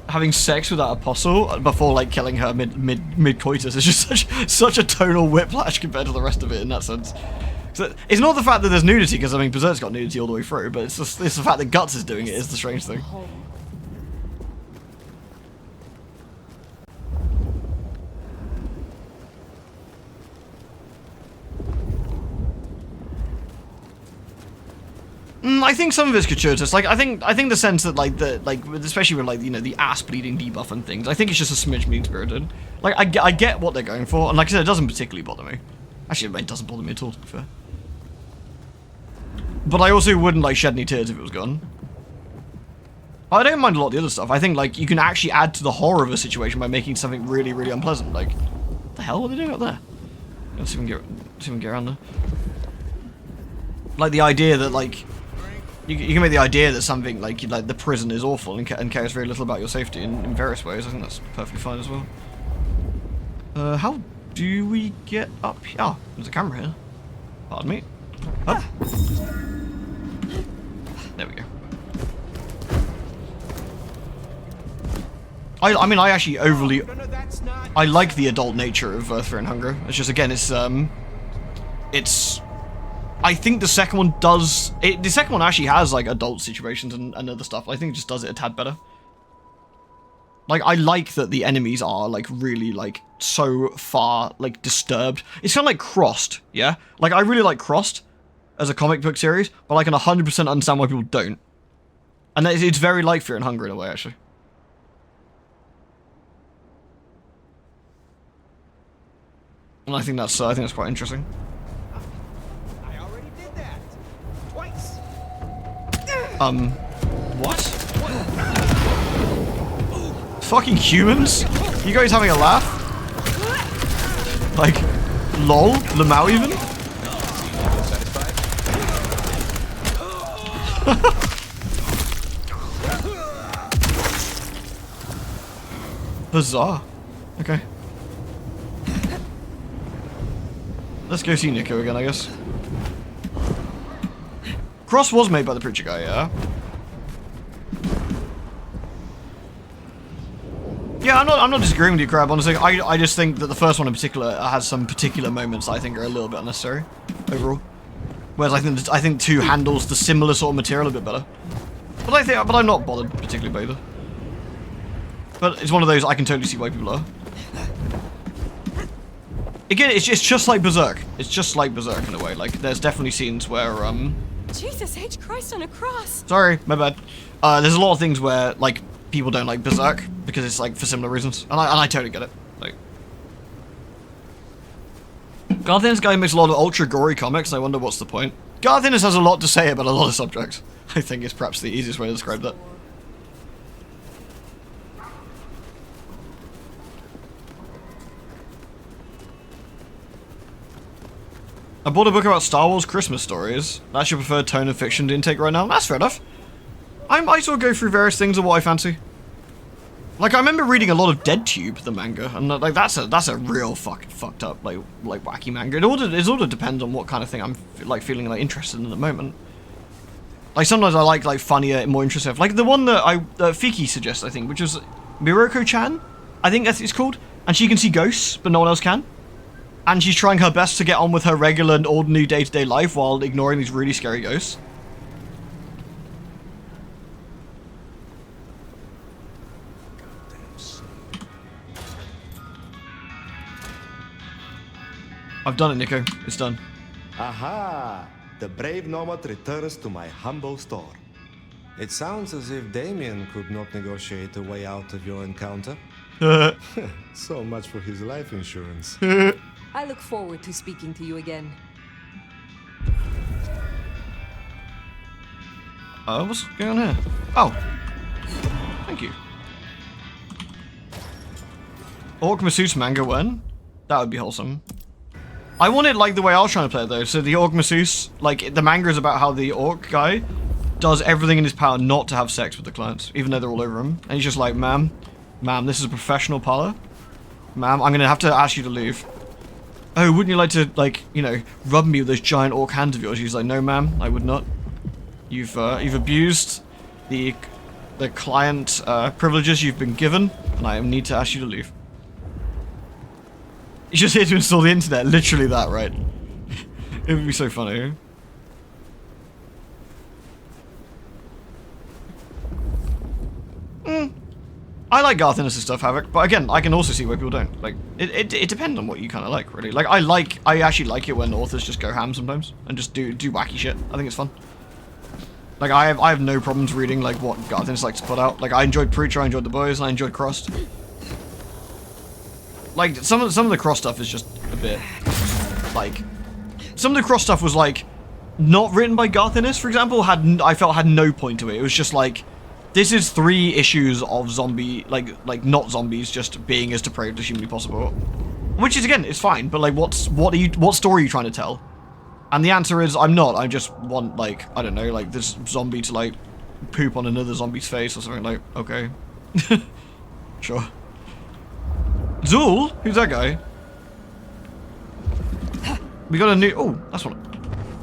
having sex with that apostle before like killing her mid coitus. It's just such a tonal whiplash compared to the rest of it in that sense. So it's not the fact that there's nudity, because I mean Berserk's got nudity all the way through, but it's the fact that Guts is doing it is the strange thing. I think some of it's gratuitous. Like, I think the sense that especially with like, you know, the ass bleeding debuff and things, I think it's just a smidge mean-spirited. Like, I get what they're going for, and like I said, it doesn't particularly bother me. Actually, it doesn't bother me at all, to be fair. But I also wouldn't like shed any tears if it was gone. I don't mind a lot of the other stuff. I think like you can actually add to the horror of a situation by making something really, really unpleasant. Like, what the hell are they doing up there? Let's see if we can get around there. Like the idea that like you can make the idea that something like the prison is awful and cares very little about your safety in various ways. I think that's perfectly fine as well. How do we get up here? Oh, there's a camera here. Pardon me. Up. There we go. I mean, I actually overly... I like the adult nature of Fear and Hunger. It's just, again, it's... I think the second one does... the second one actually has, like, adult situations and other stuff. I think it just does it a tad better. Like, I like that the enemies are, like, really, like, so far, like, disturbed. It's kind of like Crossed, yeah? Like, I really like Crossed as a comic book series, but I can 100% understand why people don't. And it's very like Fear and Hunger in a way, actually. And I think that's quite interesting. I already did that twice. What? Fucking humans? You guys having a laugh? Like, lol? Lamau even? Bizarre. Okay. Let's go see Nico again, I guess. Cross was made by the preacher guy, yeah? Yeah, I'm not disagreeing with you, Crab, honestly. I just think that the first one in particular has some particular moments that I think are a little bit unnecessary overall. Whereas I think 2 handles the similar sort of material a bit better. But I'm not bothered particularly by either. But it's one of those I can totally see why people are. Again, it's just like Berserk. It's just like Berserk in a way. Like, there's definitely scenes where Jesus H. Christ on a cross. Sorry, my bad. There's a lot of things where like people don't like Berserk because it's like for similar reasons, and I totally get it. Like, Garth Ennis guy makes a lot of ultra gory comics. I wonder what's the point. Garth Ennis has a lot to say about a lot of subjects. I think is perhaps the easiest way to describe that. I bought a book about Star Wars Christmas stories. That's your preferred tone of fiction to intake right now. That's fair enough. I might sort of go through various things of what I fancy. Like, I remember reading a lot of DeadTube, the manga, and like that's a real fucked up like wacky manga. It all depends on what kind of thing I'm like feeling like interested in at the moment. Like sometimes I like funnier, more interesting stuff. Like the one that Fiki suggests, I think, which was Miroko-chan, I think that's it's called, and she can see ghosts, but no one else can. And she's trying her best to get on with her regular and ordinary day-to-day life while ignoring these really scary ghosts. I've done it, Nico. It's done. Aha! The brave nomad returns to my humble store. It sounds as if Damien could not negotiate a way out of your encounter. So much for his life insurance. I look forward to speaking to you again. What's going on here? Oh. Thank you. Orc Masseuse manga when? That would be wholesome. I want it like the way I was trying to play it though. So the Orc Masseuse, like the manga is about how the Orc guy does everything in his power not to have sex with the clients, even though they're all over him. And he's just like, ma'am, this is a professional parlor. Ma'am, I'm gonna have to ask you to leave. Oh, wouldn't you like to, like, you know, rub me with those giant orc hands of yours? He's like, no ma'am, I would not. You've abused the client privileges you've been given, and I need to ask you to leave. He's just here to install the internet, literally that, right? It would be so funny. I like Garth Ennis' stuff, Havoc, but again, I can also see why people don't. Like, it depends on what you kind of like, really. Like, I actually like it when authors just go ham sometimes and just do wacky shit. I think it's fun. Like, I have no problems reading like what Garth Ennis likes to put out. Like, I enjoyed Preacher, I enjoyed The Boys, and I enjoyed Crossed. Like, some of the Cross stuff is just a bit like some of the Cross stuff was like not written by Garth Ennis, for example. I felt had no point to it. It was just like, this is 3 issues of zombie, like not zombies, just being as depraved as humanly possible. Which is, again, it's fine, but like, what story are you trying to tell? And the answer is, I'm not. I just want, like, I don't know, like this zombie to like poop on another zombie's face or something. Like, okay, sure. Zool, who's that guy? We got a new. Oh, that's one.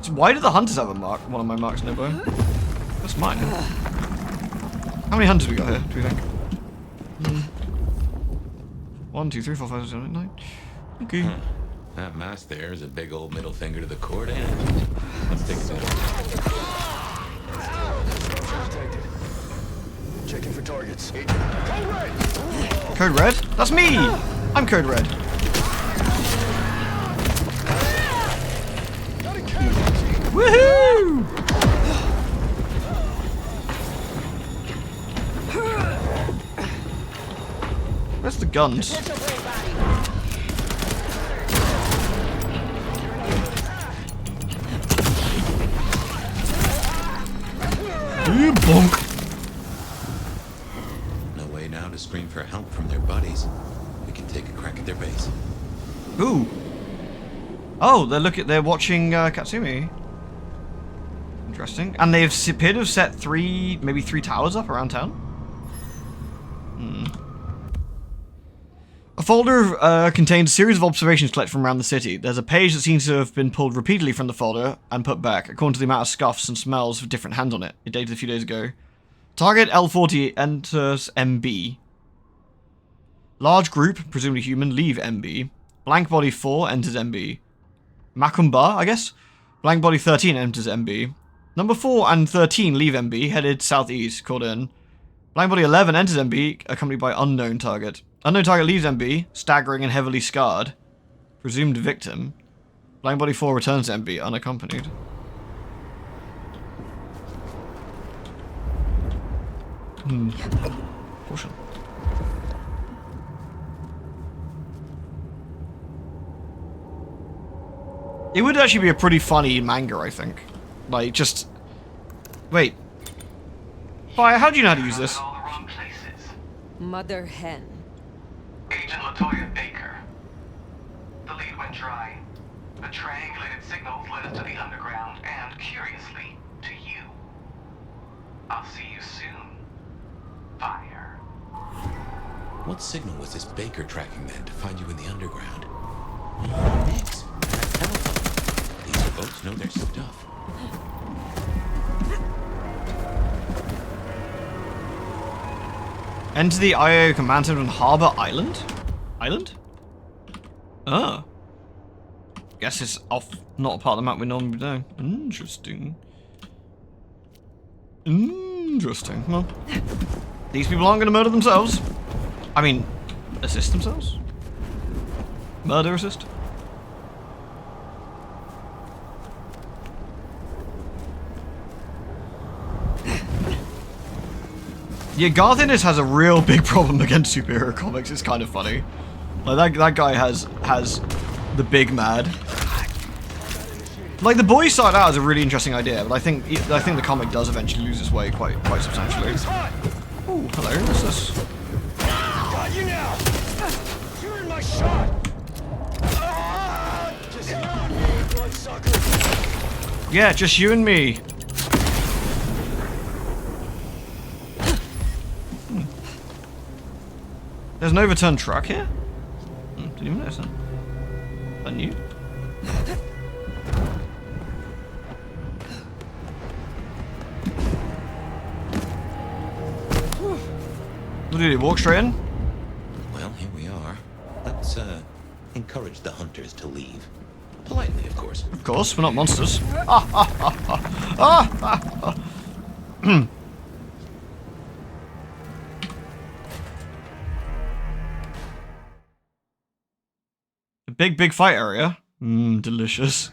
So why do the hunters have a mark? One of my marks nearby. That's mine. How many hunters we got here, do you think? 1, 2, 3, 4, 5, 6, 7, 8, 9. Okay. Huh. That mask there is a big old middle finger to the court, ain't it? Let's take a look. Checking for targets. Code Red? That's me! I'm Code Red. Woohoo! Where's the guns? Bonk. No way now to scream for help from their buddies. We can take a crack at their base. Ooh. Oh, they're watching Katsumi. Interesting. And they've appeared to have set maybe three towers up around town. A folder contains a series of observations collected from around the city. There's a page that seems to have been pulled repeatedly from the folder and put back, according to the amount of scuffs and smells with different hands on it. It dated a few days ago. Target L40 enters MB. Large group, presumably human, leave MB. Blank body 4 enters MB. Macumba, I guess? Blank body 13 enters MB. Number 4 and 13 leave MB, headed southeast, called in. Blank body 11 enters MB, accompanied by unknown target. Unknown target leaves MB, staggering and heavily scarred. Presumed victim. Blank body 4 returns to MB, unaccompanied. Caution. It would actually be a pretty funny manga, I think. Like, just... Wait. Fire, how do you know how to use this? Mother hen. Agent LaToya Baker. The lead went dry. The triangulated signals led us to the underground, and, curiously, to you. I'll see you soon. Fire. What signal was this Baker tracking then to find you in the underground? Thanks. These folks know their stuff. Enter the IAO command center on Harbor Island? Island? Oh. Guess it's off, not a part of the map we normally do. Interesting. Interesting. Well, these people aren't going to murder themselves. I mean, assist themselves? Murder assist? Yeah, Garth Ennis has a real big problem against superhero comics. It's kind of funny. Like that guy has the big mad. Like the boy side out is a really interesting idea, but I think the comic does eventually lose its way quite substantially. Oh, hello. What's this? Got you now. You're in my shot. Just you and me, bloodsucker. Yeah, just you and me. There's an overturned truck here? Didn't even notice that. Is that new? What did he walk straight in? Well, here we are. Let's, encourage the hunters to leave. Politely, of course. Of course, we're not monsters. A big fight area. Delicious.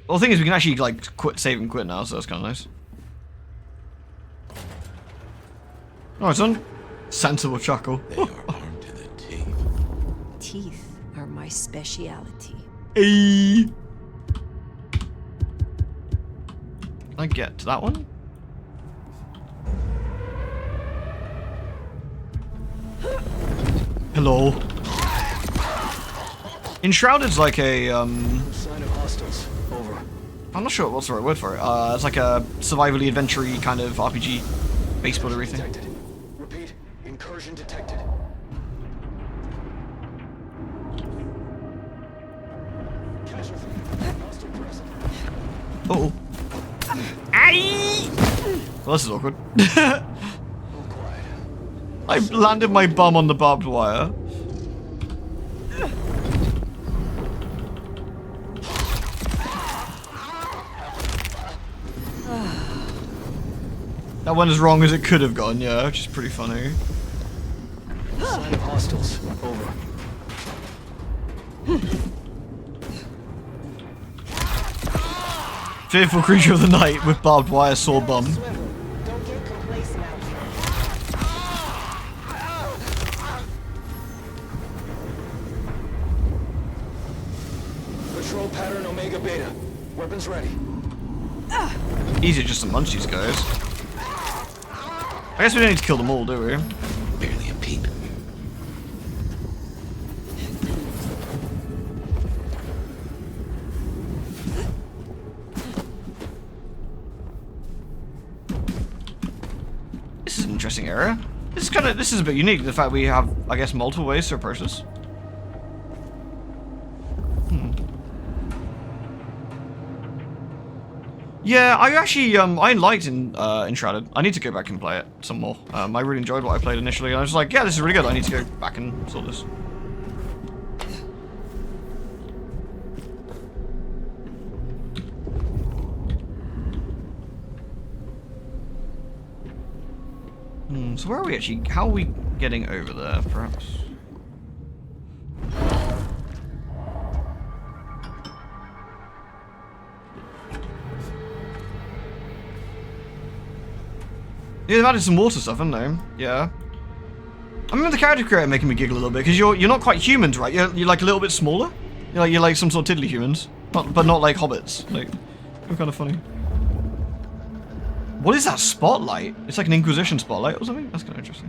Well, the thing is, we can actually, like, save and quit now, so that's kind of nice. Alright, son. Sensible chuckle. They are armed to the teeth. Teeth are my speciality. Hey. Can I get to that one? Hello. Enshrouded's like a Sign of hostiles. Over. I'm not sure what's the right word for it. It's like a survivally adventure-y kind of RPG base builder thing. Detected. Repeat. Incursion detected. Uh-oh. Aye! Well, this is awkward. I landed my bum on the barbed wire. That went as wrong as it could have gone, yeah, which is pretty funny. Sign of hostiles. Over. Fearful creature of the night with barbed wire saw bum. Patrol pattern Omega Beta. Weapons ready. Easy just to munch these guys. I guess we don't need to kill them all, do we? Barely a peep. This is an interesting area. This is a bit unique, the fact we have, I guess, multiple ways to approach this. Yeah, I actually, I liked Enshrouded. I need to go back and play it some more. I really enjoyed what I played initially, and I was like, yeah, this is really good. I need to go back and sort this. So where are we actually? How are we getting over there, perhaps? Yeah, they've added some water stuff, haven't they? Yeah. I remember the character creator making me giggle a little bit because you're not quite humans, right? You're like a little bit smaller. You're like some sort of tiddly humans, but not like hobbits. Like, they're kind of funny. What is that spotlight? It's like an Inquisition spotlight or something? That's kind of interesting.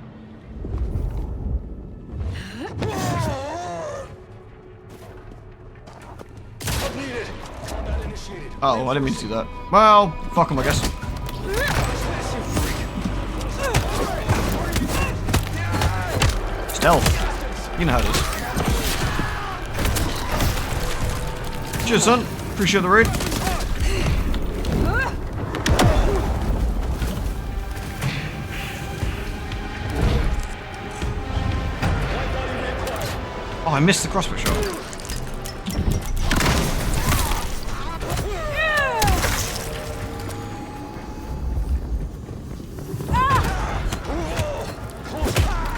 Oh, I didn't mean to do that. Well, fuck them, I guess. Stealth. You know how it is. Cheers, son. Appreciate the raid. Oh, I missed the crossbow shot.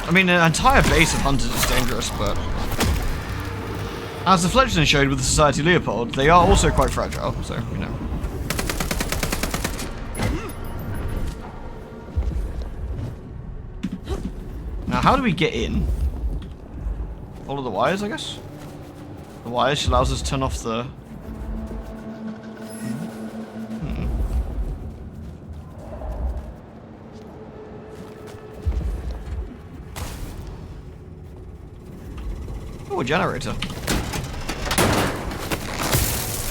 I mean, an entire base of hunters is dangerous, but as the Fletcherson showed with the Society Leopold, they are also quite fragile, so, you know. Now, how do we get in? Follow the wires, I guess? The wires allows us to turn off the... Oh, a generator.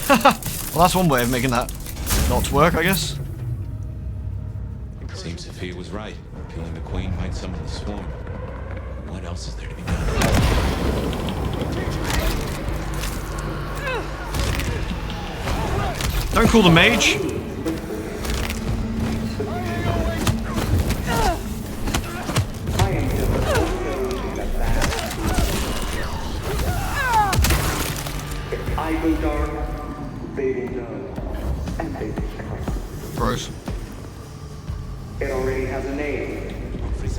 Well, that's one way of making that not work, I guess. Seems Sophia was right. Killing the queen might summon the swarm. What else is there to be done? Don't call the mage. Gross. It already has a name.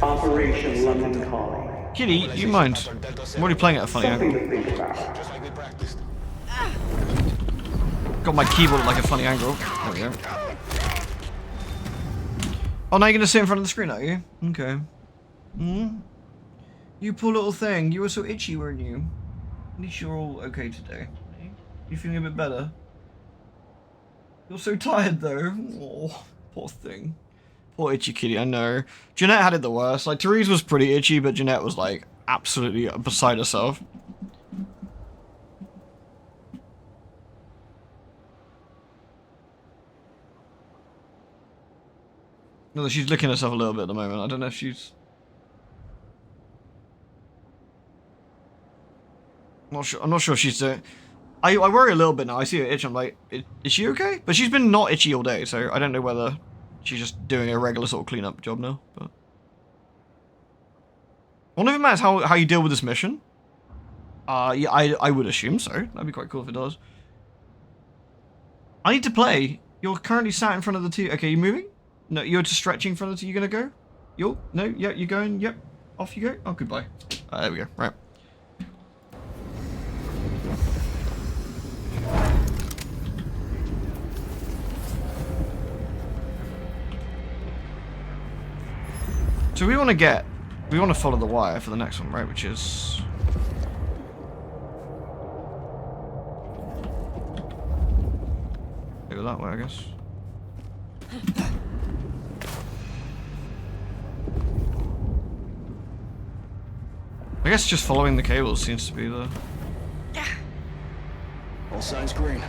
Operation London Calling. Kitty, you mind? I'm already playing at a funny angle. Got my keyboard at like a funny angle. There we go. Oh, now you're gonna sit in front of the screen, are you? Okay. You poor little thing. You were so itchy, weren't you? At least you're all okay today. You feeling a bit better? You're so tired though. Oh, poor thing. Poor itchy kitty, I know. Jeanette had it the worst. Like, Therese was pretty itchy, but Jeanette was like absolutely beside herself. No, she's licking herself a little bit at the moment. I don't know if she's... I'm not sure if she's doing... I worry a little bit now. I see her itch. I'm like, is she okay? But she's been not itchy all day, so I don't know whether she's just doing a regular sort of cleanup job now. But I wonder if it matters how you deal with this mission. Yeah, I would assume so. That'd be quite cool if it does. I need to play. You're currently sat in front of the TV. Okay, you moving? No, you're just stretching in front of the TV. You gonna go? No, yeah, you're going. Yep. Off you go. Oh, goodbye. There we go. Right. So we want to follow the wire for the next one, right? Which is... Go that way, I guess. I guess just following the cables seems to be the... All signs green.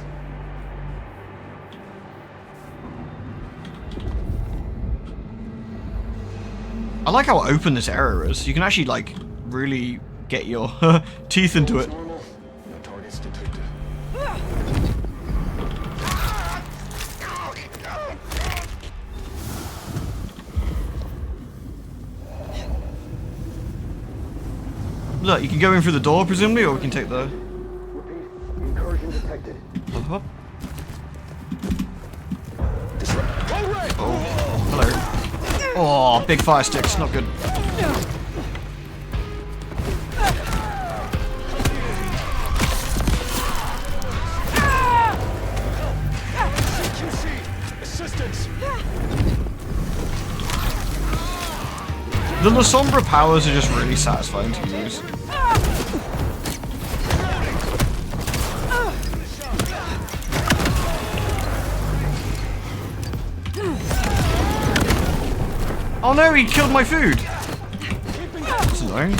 I like how open this area is. You can actually, like, really get your teeth into it. No targets detected. Look, you can go in through the door, presumably, or we can take the... Incursion detected. Hop, hop. Oh, hello. Oh, big fire sticks, not good. Assistance! The La Sombra powers are just really satisfying to use. Oh no, he killed my food! That's annoying.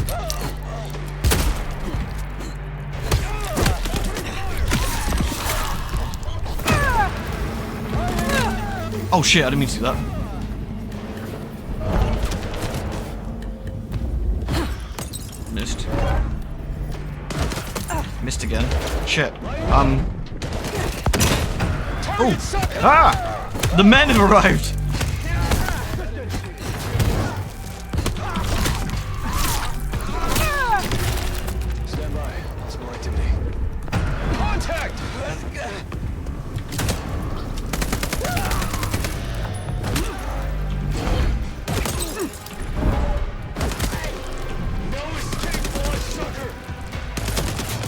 Oh shit, I didn't mean to do that. Missed. Missed again. Shit. Oh! Ah! The men have arrived! Stand by. There's more activity. Contact!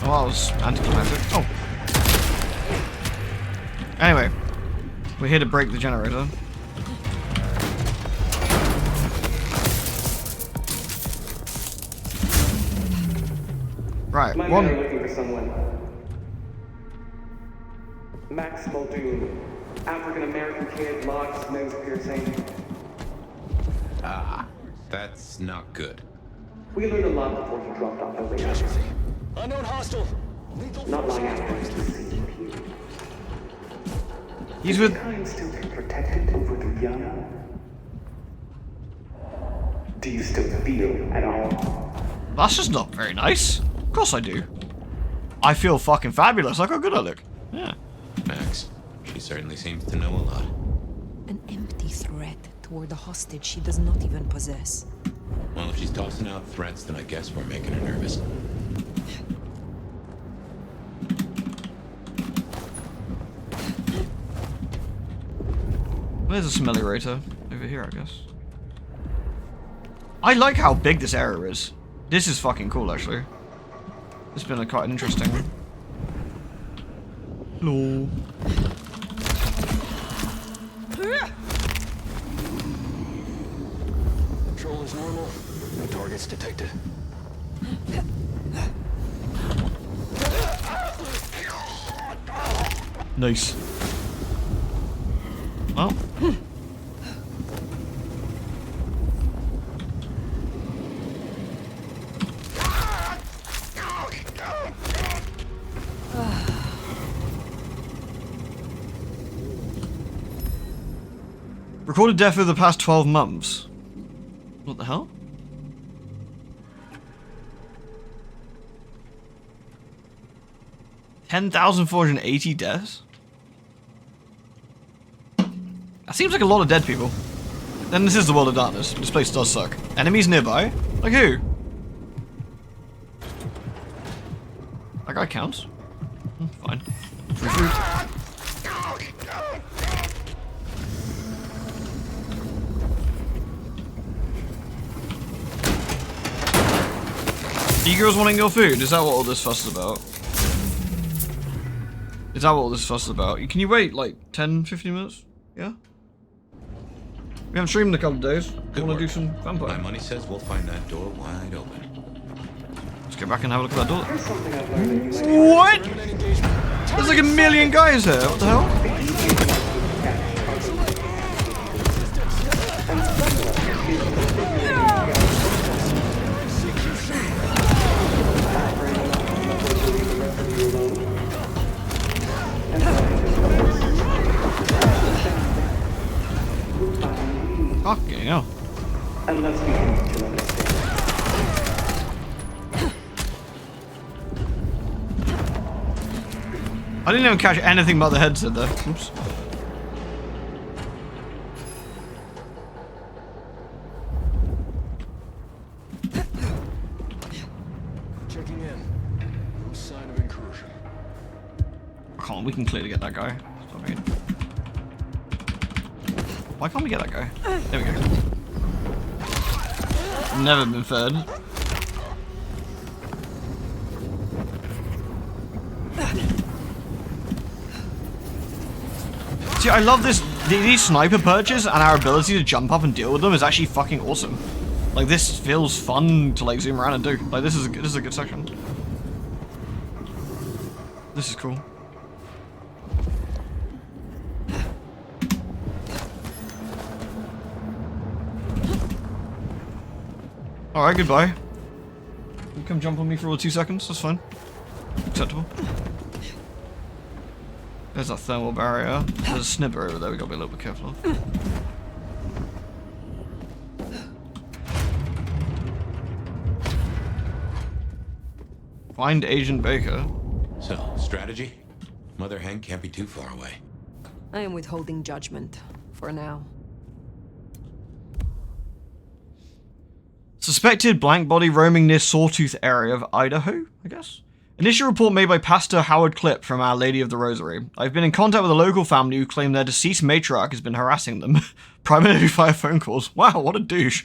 Oh, that was anticlimactic. Oh. Anyway, we're here to break the generator. Right, My one. men are looking for someone. Max Muldoon, African-American kid, locks, nose piercing. Ah, that's not good. We learned a lot before he dropped off the radar. Unknown hostile. Not long after he was deceived. He's with... Kind still protected over the young. Do you still feel at all? That's just not very nice. Of course I do. I feel fucking fabulous. Look how good I look. Yeah. Max, she certainly seems to know a lot. An empty threat toward the hostage she does not even possess. Well, if she's tossing out threats, then I guess we're making her nervous. There's a smellyrator over here, I guess. I like how big this area is. This is fucking cool, actually. It's been quite an interesting one. Hello. Control is normal. No targets detected. Nice. Well. Recorded death over the past 12 months. What the hell? $10,480 deaths? That seems like a lot of dead people. Then this is the World of Darkness. This place does suck. Enemies nearby? Like who? That guy counts. Fine. Free food. You girls wanting your food? Is that what all this fuss is about? Is that what all this fuss is about? Can you wait like 10, 15 minutes? Yeah? We haven't streamed in a couple of days. Good Want to work. do some vampire? My money says we'll find that door wide open. Let's go back and have a look at that door. What? There's like a million guys here. What the hell? Fucking hell. Unless we can to understand. I didn't even catch anything about the headset there. Oops. Come on, we can clearly get that guy. Why can't we get that guy? There we go. Never been fed. See, I love this. These sniper perches and our ability to jump up and deal with them is actually fucking awesome. Like, this feels fun to like zoom around and do. Like, this is a good section. This is cool. Alright, goodbye. You come jump on me for all 2 seconds, that's fine. Acceptable. There's that thermal barrier. There's a snipper over there we gotta be a little bit careful of. Find Agent Baker. So, strategy? Mother Hen can't be too far away. I am withholding judgment for now. Suspected blank body roaming near Sawtooth area of Idaho, I guess? Initial report made by Pastor Howard Clipp from Our Lady of the Rosary. I've been in contact with a local family who claim their deceased matriarch has been harassing them, primarily via phone calls. Wow, what a douche.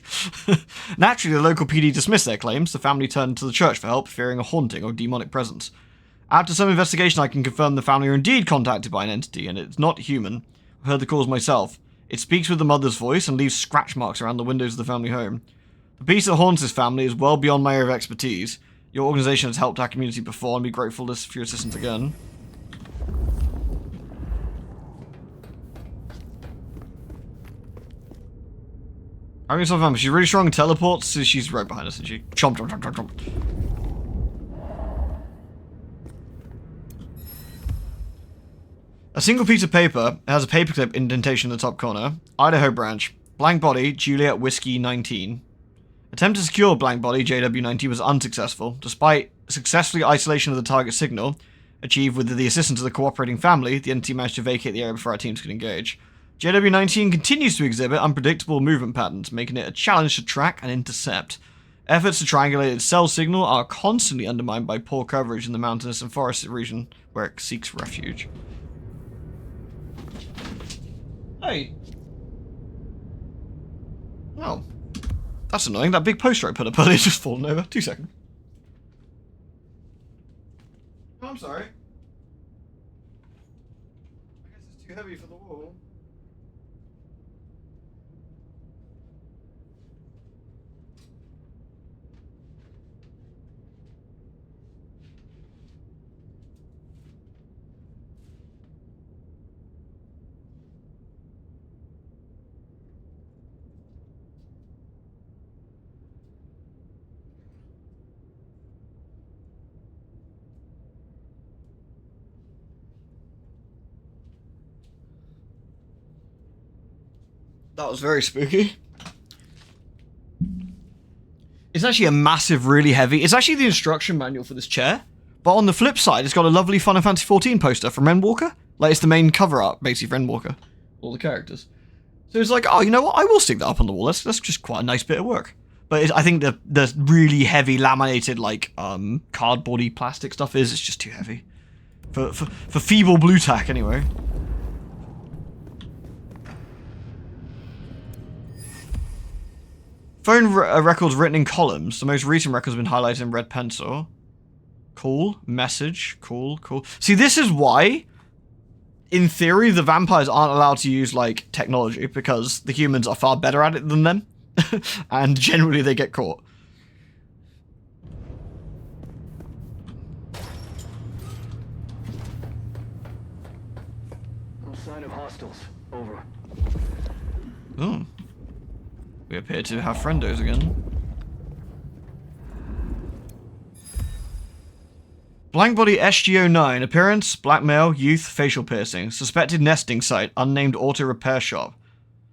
Naturally, the local PD dismissed their claims. The family turned to the church for help, fearing a haunting or demonic presence. After some investigation, I can confirm the family are indeed contacted by an entity, and it's not human. I've heard the calls myself. It speaks with the mother's voice and leaves scratch marks around the windows of the family home. The beast that haunts this family is well beyond my area of expertise. Your organization has helped our community before, and be grateful for your assistance again. Having yourself remember, she's really strong in teleports, so she's right behind us, isn't she? Chomp, chomp, chomp, chomp, chomp. A single piece of paper has a paperclip indentation in the top corner. Idaho branch. Blank body, Juliet Whiskey 19. Attempt to secure blank body, JW19, was unsuccessful. Despite successfully isolation of the target signal, achieved with the assistance of the cooperating family, the entity managed to vacate the area before our teams could engage. JW19 continues to exhibit unpredictable movement patterns, making it a challenge to track and intercept. Efforts to triangulate its cell signal are constantly undermined by poor coverage in the mountainous and forested region where it seeks refuge. Hey. Oh. That's annoying. That big poster I put up earlier is just fallen over. 2 seconds. Oh, I'm sorry. I guess it's too heavy for the wall. That was very spooky. It's actually a massive, really heavy... It's actually the instruction manual for this chair. But on the flip side, it's got a lovely Final Fantasy XIV poster from Renwalker. Like, it's the main cover art, basically, for Renwalker. All the characters. So it's like, oh, you know what? I will stick that up on the wall. That's just quite a nice bit of work. But I think the really heavy, laminated, like, cardboardy plastic stuff it's just too heavy. For feeble blue tack, anyway. Phone records written in columns. The most recent records have been highlighted in red pencil. Cool. Message. Cool, cool. See, this is why, in theory, the vampires aren't allowed to use, like, technology, because the humans are far better at it than them. And generally they get caught. No sign of hostiles. Over. Oh. We appear to have friendos again. Blank body SG09. Appearance, black male, youth, facial piercing. Suspected nesting site, unnamed auto repair shop.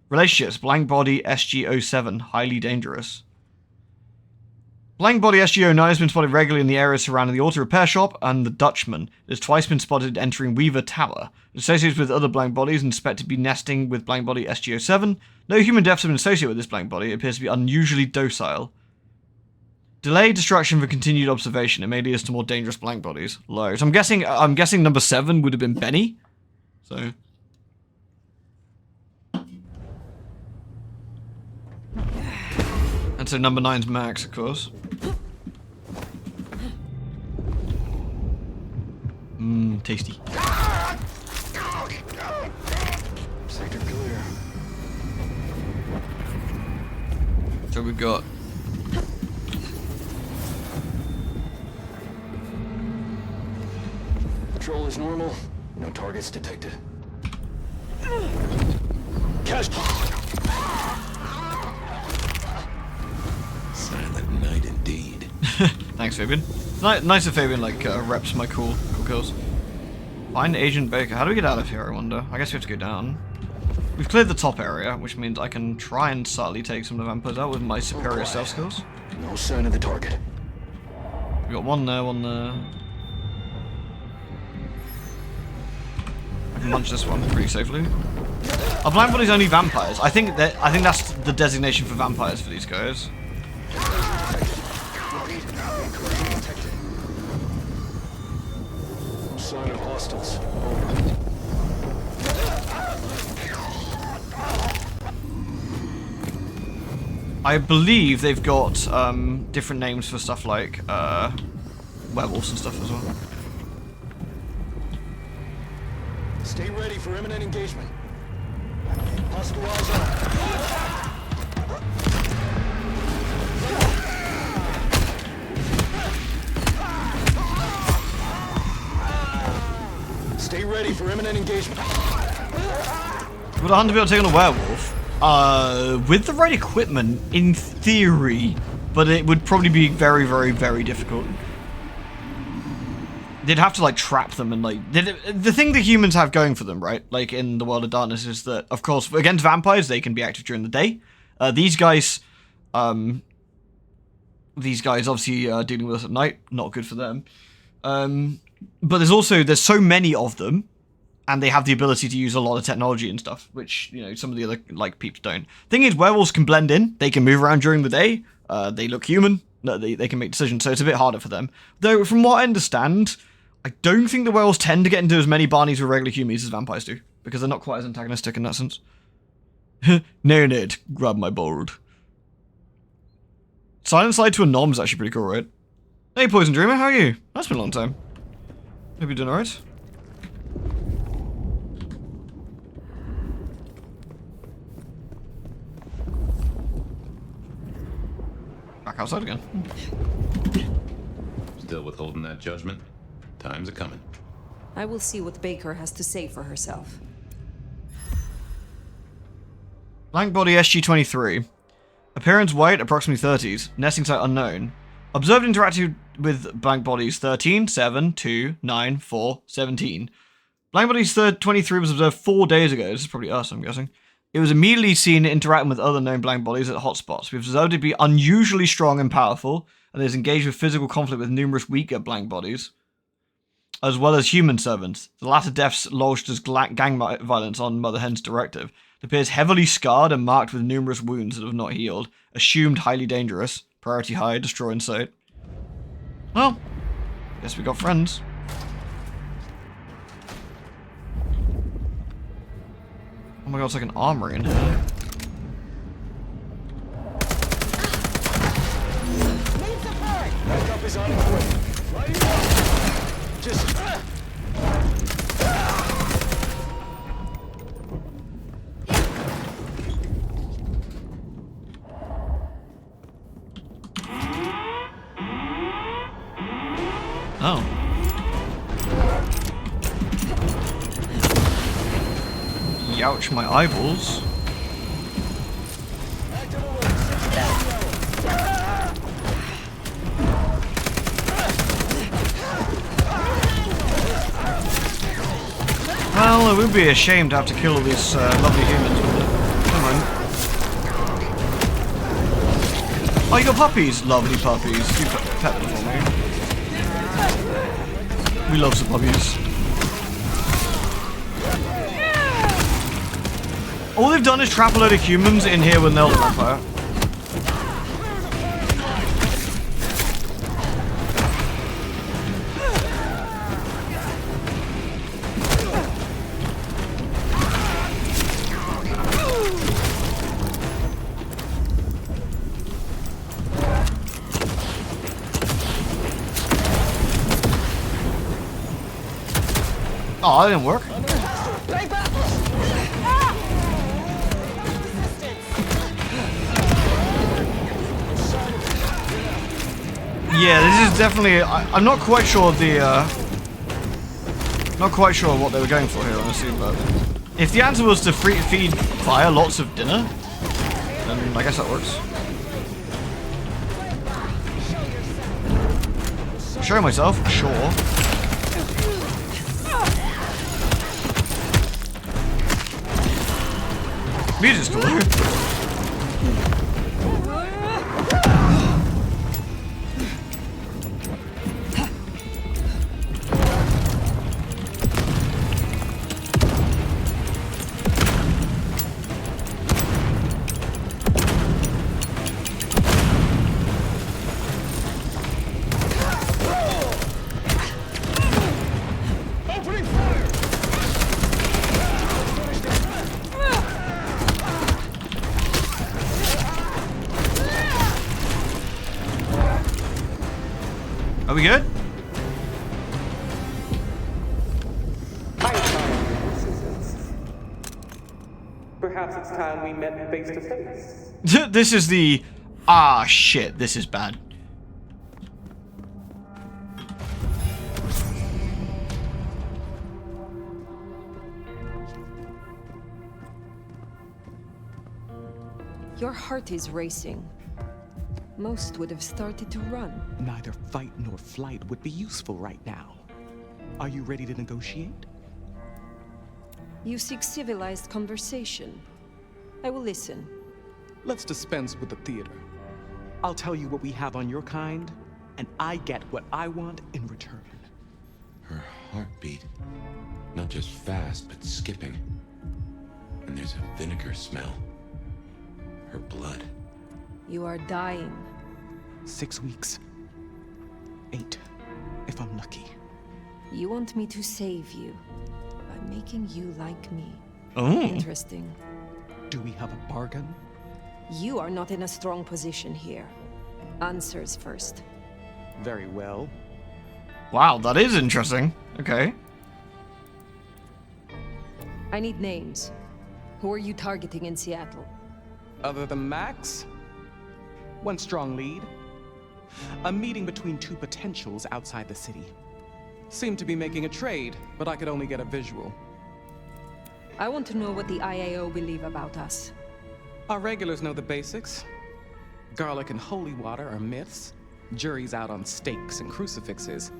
Relationships, blank body SG07. Highly dangerous. Blank body SG09 has been spotted regularly in the areas surrounding the auto repair shop and the Dutchman. It has twice been spotted entering Weaver Tower. It is associated with other blank bodies and suspected to be nesting with blank body SG07. No human deaths have been associated with this blank body. It appears to be unusually docile. Delay destruction for continued observation. It may lead us to more dangerous blank bodies. Low. So I'm guessing number 7 would have been Benny. So. And so number 9's Max, of course. Mmm, tasty. Sector clear. So we've got Control is normal. No targets detected. Cash. Silent night indeed. Thanks, Fabian. Nice of Fabian, like, reps my cool kills. Find Agent Baker. How do we get out of here, I wonder? I guess we have to go down. We've cleared the top area, which means I can try and subtly take some of the vampires out with my superior stealth skills. No sign of the target. We got one there, one there. I can munch this one pretty safely. Are blind bodies only vampires? I think that's the designation for vampires for these guys. Sign of hostiles. I believe they've got different names for stuff like werewolves and stuff as well. Stay ready for imminent engagement. Hostile eyes on. Stay ready for imminent engagement. Would a hunter be able to take on a werewolf? With the right equipment, in theory, but it would probably be very, very, very difficult. They'd have to, like, trap them and, like... The thing that humans have going for them, right, like, in the World of Darkness is that, of course, against vampires, they can be active during the day. These guys obviously are dealing with us at night. Not good for them. But there's so many of them, and they have the ability to use a lot of technology and stuff, which, you know, some of the other, like, peeps don't. Thing is, werewolves can blend in. They can move around during the day. They look human. They can make decisions, so it's a bit harder for them. Though, from what I understand, I don't think the werewolves tend to get into as many barneys with regular humans as vampires do, because they're not quite as antagonistic in that sense. No, Ned, grab my bold. Silent Slide to a Nom is actually pretty cool, right? Hey, Poison Dreamer, how are you? That's been a long time. Hope you're doing alright. Back outside again. Still withholding that judgment? Time's a-coming. I will see what Baker has to say for herself. Blank body SG-23. Appearance white, approximately 30s. Nesting site unknown. Observed interacted with blank bodies 13, 7, 2, 9, 4, 17. Blank bodies 23 was observed 4 days ago. This is probably us, I'm guessing. It was immediately seen interacting with other known blank bodies at hotspots. We've observed it to be unusually strong and powerful, and is engaged with physical conflict with numerous weaker blank bodies, as well as human servants. The latter deaths lodged as gang violence on Mother Hen's directive. It appears heavily scarred and marked with numerous wounds that have not healed. Assumed highly dangerous. Priority high, destroy in sight. Well, guess we got friends. Oh my god, it's like an armory in here. Backup is on its way. Lighting up. Just... Oh. Youch my eyeballs. Well, it would be a shame to have to kill all these lovely humans, wouldn't it? Come on. Oh, you got puppies? Lovely puppies. You pet them for me. We love the puppies. All they've done is trap a load of humans in here with an elder vampire. that didn't work. Yeah, this is definitely. I'm not quite sure not quite sure what they were going for here, honestly. But if the answer was to feed fire lots of dinner, then I guess that works. Show myself, sure. Music's cool. Are we good? Perhaps it's time we met face to face. This is the... Ah, shit. This is bad. Your heart is racing. Most would have started to run. Neither fight nor flight would be useful right now. Are you ready to negotiate? You seek civilized conversation. I will listen. Let's dispense with the theater. I'll tell you what we have on your kind, and I get what I want in return. Her heartbeat. Not just fast, but skipping. And there's a vinegar smell. Her blood. You are dying. 6 weeks. 8, if I'm lucky. You want me to save you by making you like me. Oh. Interesting. Do we have a bargain? You are not in a strong position here. Answers first. Very well. Wow, that is interesting. Okay. I need names. Who are you targeting in Seattle? Other than Max? One strong lead. A meeting between two potentials outside the city. Seemed to be making a trade, but I could only get a visual. I want to know what the IAO believe about us. Our regulars know the basics. Garlic and holy water are myths. Jury's out on stakes and crucifixes.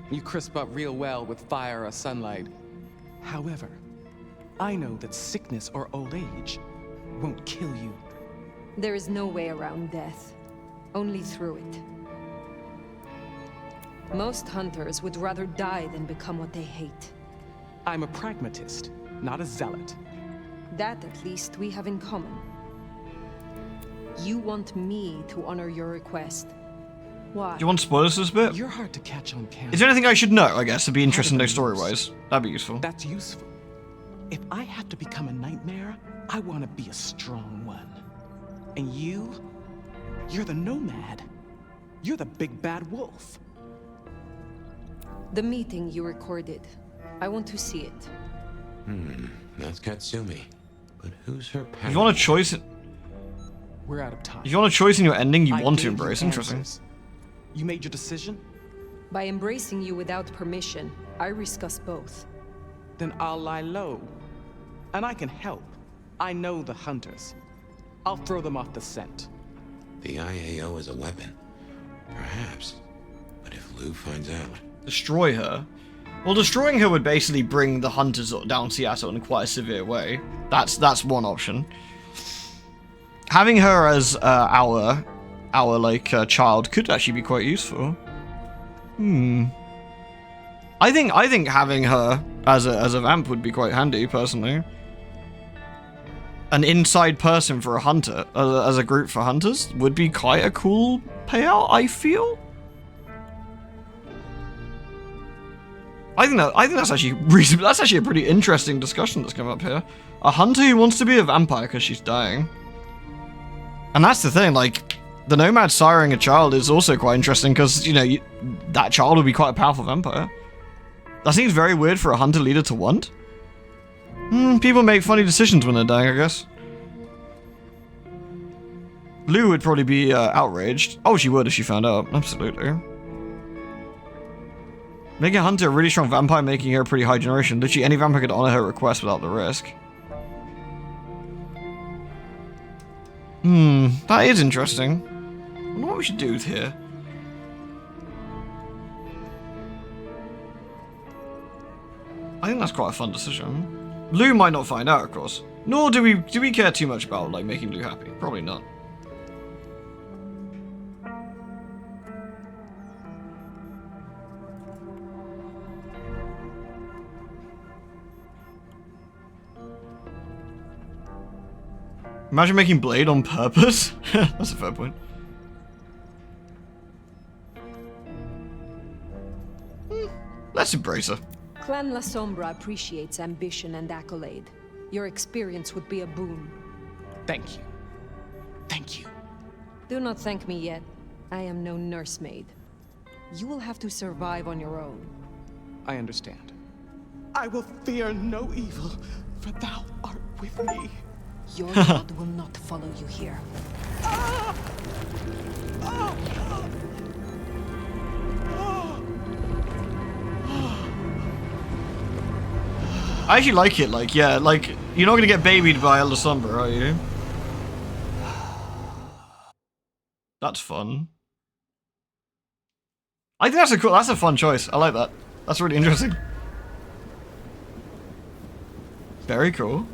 You crisp up real well with fire or sunlight. However, I know that sickness or old age won't kill you. There is no way around death. Only through it. Most hunters would rather die than become what they hate. I'm a pragmatist, not a zealot. That, at least, we have in common. You want me to honor your request. Why? Do you want spoilers for this bit? You're hard to catch on camera. Is there anything I should know, I guess, to be interesting to know story-wise? That'd be useful. That's useful. If I have to become a nightmare, I want to be a strong one. And you're the nomad. You're the big bad wolf. The meeting you recorded. I want to see it. That's Katsumi. But who's her parent? If you want a choice... We're out of time. If you want a choice in your ending you I want to gave you embrace, interesting. answers. You made your decision? By embracing you without permission, I risk us both. Then I'll lie low. And I can help. I know the hunters. I'll throw them off the scent. The IAO is a weapon. Perhaps. But if Lou finds out... Destroy her? Well, destroying her would basically bring the hunters down Seattle in quite a severe way. That's one option. Having her as our child could actually be quite useful. I think having her as a vamp would be quite handy, personally. An inside person for a hunter, as a group for hunters, would be quite a cool payout, I feel. I think that's actually reasonable. That's actually a pretty interesting discussion that's come up here. A hunter who wants to be a vampire because she's dying. And that's the thing, like, the nomad siring a child is also quite interesting because, you know, that child would be quite a powerful vampire. That seems very weird for a hunter leader to want. People make funny decisions when they're dying, I guess. Lou would probably be outraged. Oh, she would if she found out. Absolutely. Making a hunter a really strong vampire, making her a pretty high generation. Literally any vampire could honor her request without the risk. That is interesting. I wonder what we should do here. I think that's quite a fun decision. Lou might not find out, of course. Nor do we care too much about like making Lou happy. Probably not. Imagine making Blade on purpose. That's a fair point. Let's embrace her. Clan La Sombra appreciates ambition and accolade. Your experience would be a boon. Thank you. Thank you. Do not thank me yet. I am no nursemaid. You will have to survive on your own. I understand. I will fear no evil, for thou art with me. Your God will not follow you here. I actually like it, like, yeah, like, you're not gonna get babied by Elder Sombra, are you? That's fun. I think that's a fun choice. I like that. That's really interesting. Very cool.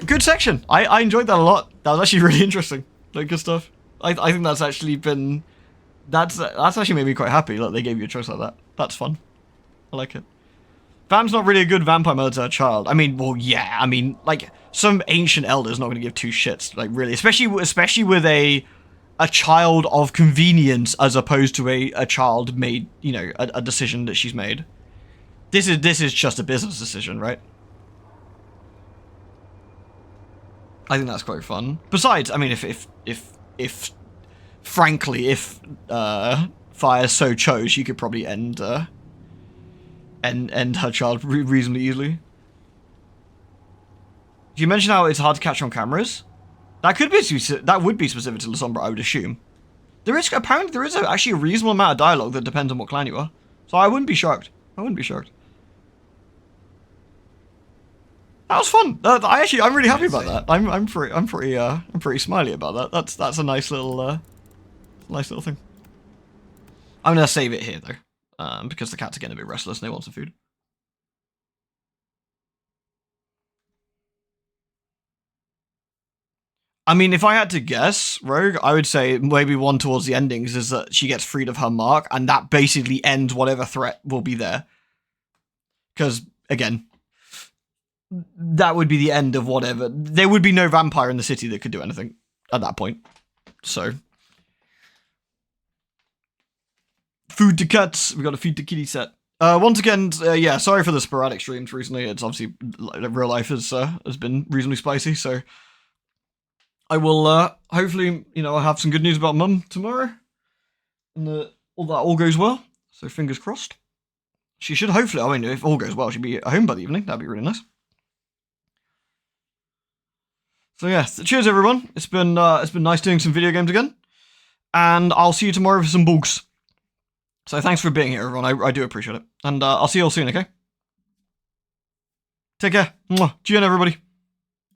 Good section. I enjoyed that a lot. That was actually really interesting. Like, good stuff. I think that's actually been... That's actually made me quite happy. Like, they gave you a choice like that. That's fun. I like it. Vam's not really a good vampire mother to a child. I mean, well, yeah. I mean, like, some ancient elder's not going to give two shits. Like, really. Especially with a child of convenience as opposed to a child made, you know, a decision that she's made. This is just a business decision, right? I think that's quite fun. Besides, I mean, if frankly, if Fire so chose, you could probably end her child reasonably easily. Did you mention how it's hard to catch on cameras? That would be specific to La Sombra, I would assume. Apparently there is actually a reasonable amount of dialogue that depends on what clan you are. So I wouldn't be shocked. I wouldn't be shocked. That was fun. I'm really happy about that. I'm pretty smiley about that. That's a nice little thing. I'm gonna save it here though, because the cats are getting a bit restless and they want some food. I mean, if I had to guess, Rogue, I would say maybe one towards the endings is that she gets freed of her mark, and that basically ends whatever threat will be there. Because, again, that would be the end of whatever. There would be no vampire in the city that could do anything at that point. So. Food to cats. We got a feed to kitty set. Once again, yeah, sorry for the sporadic streams recently. It's obviously, real life has been reasonably spicy, so. I will, hopefully, you know, I'll have some good news about Mum tomorrow. And all goes well. So fingers crossed. She should hopefully, I mean, if all goes well, she'll be at home by the evening. That'd be really nice. So yeah, cheers everyone. It's been nice doing some video games again. And I'll see you tomorrow for some bugs. So thanks for being here, everyone. I do appreciate it. And I'll see you all soon, okay? Take care. Mwah. Cheers, everybody.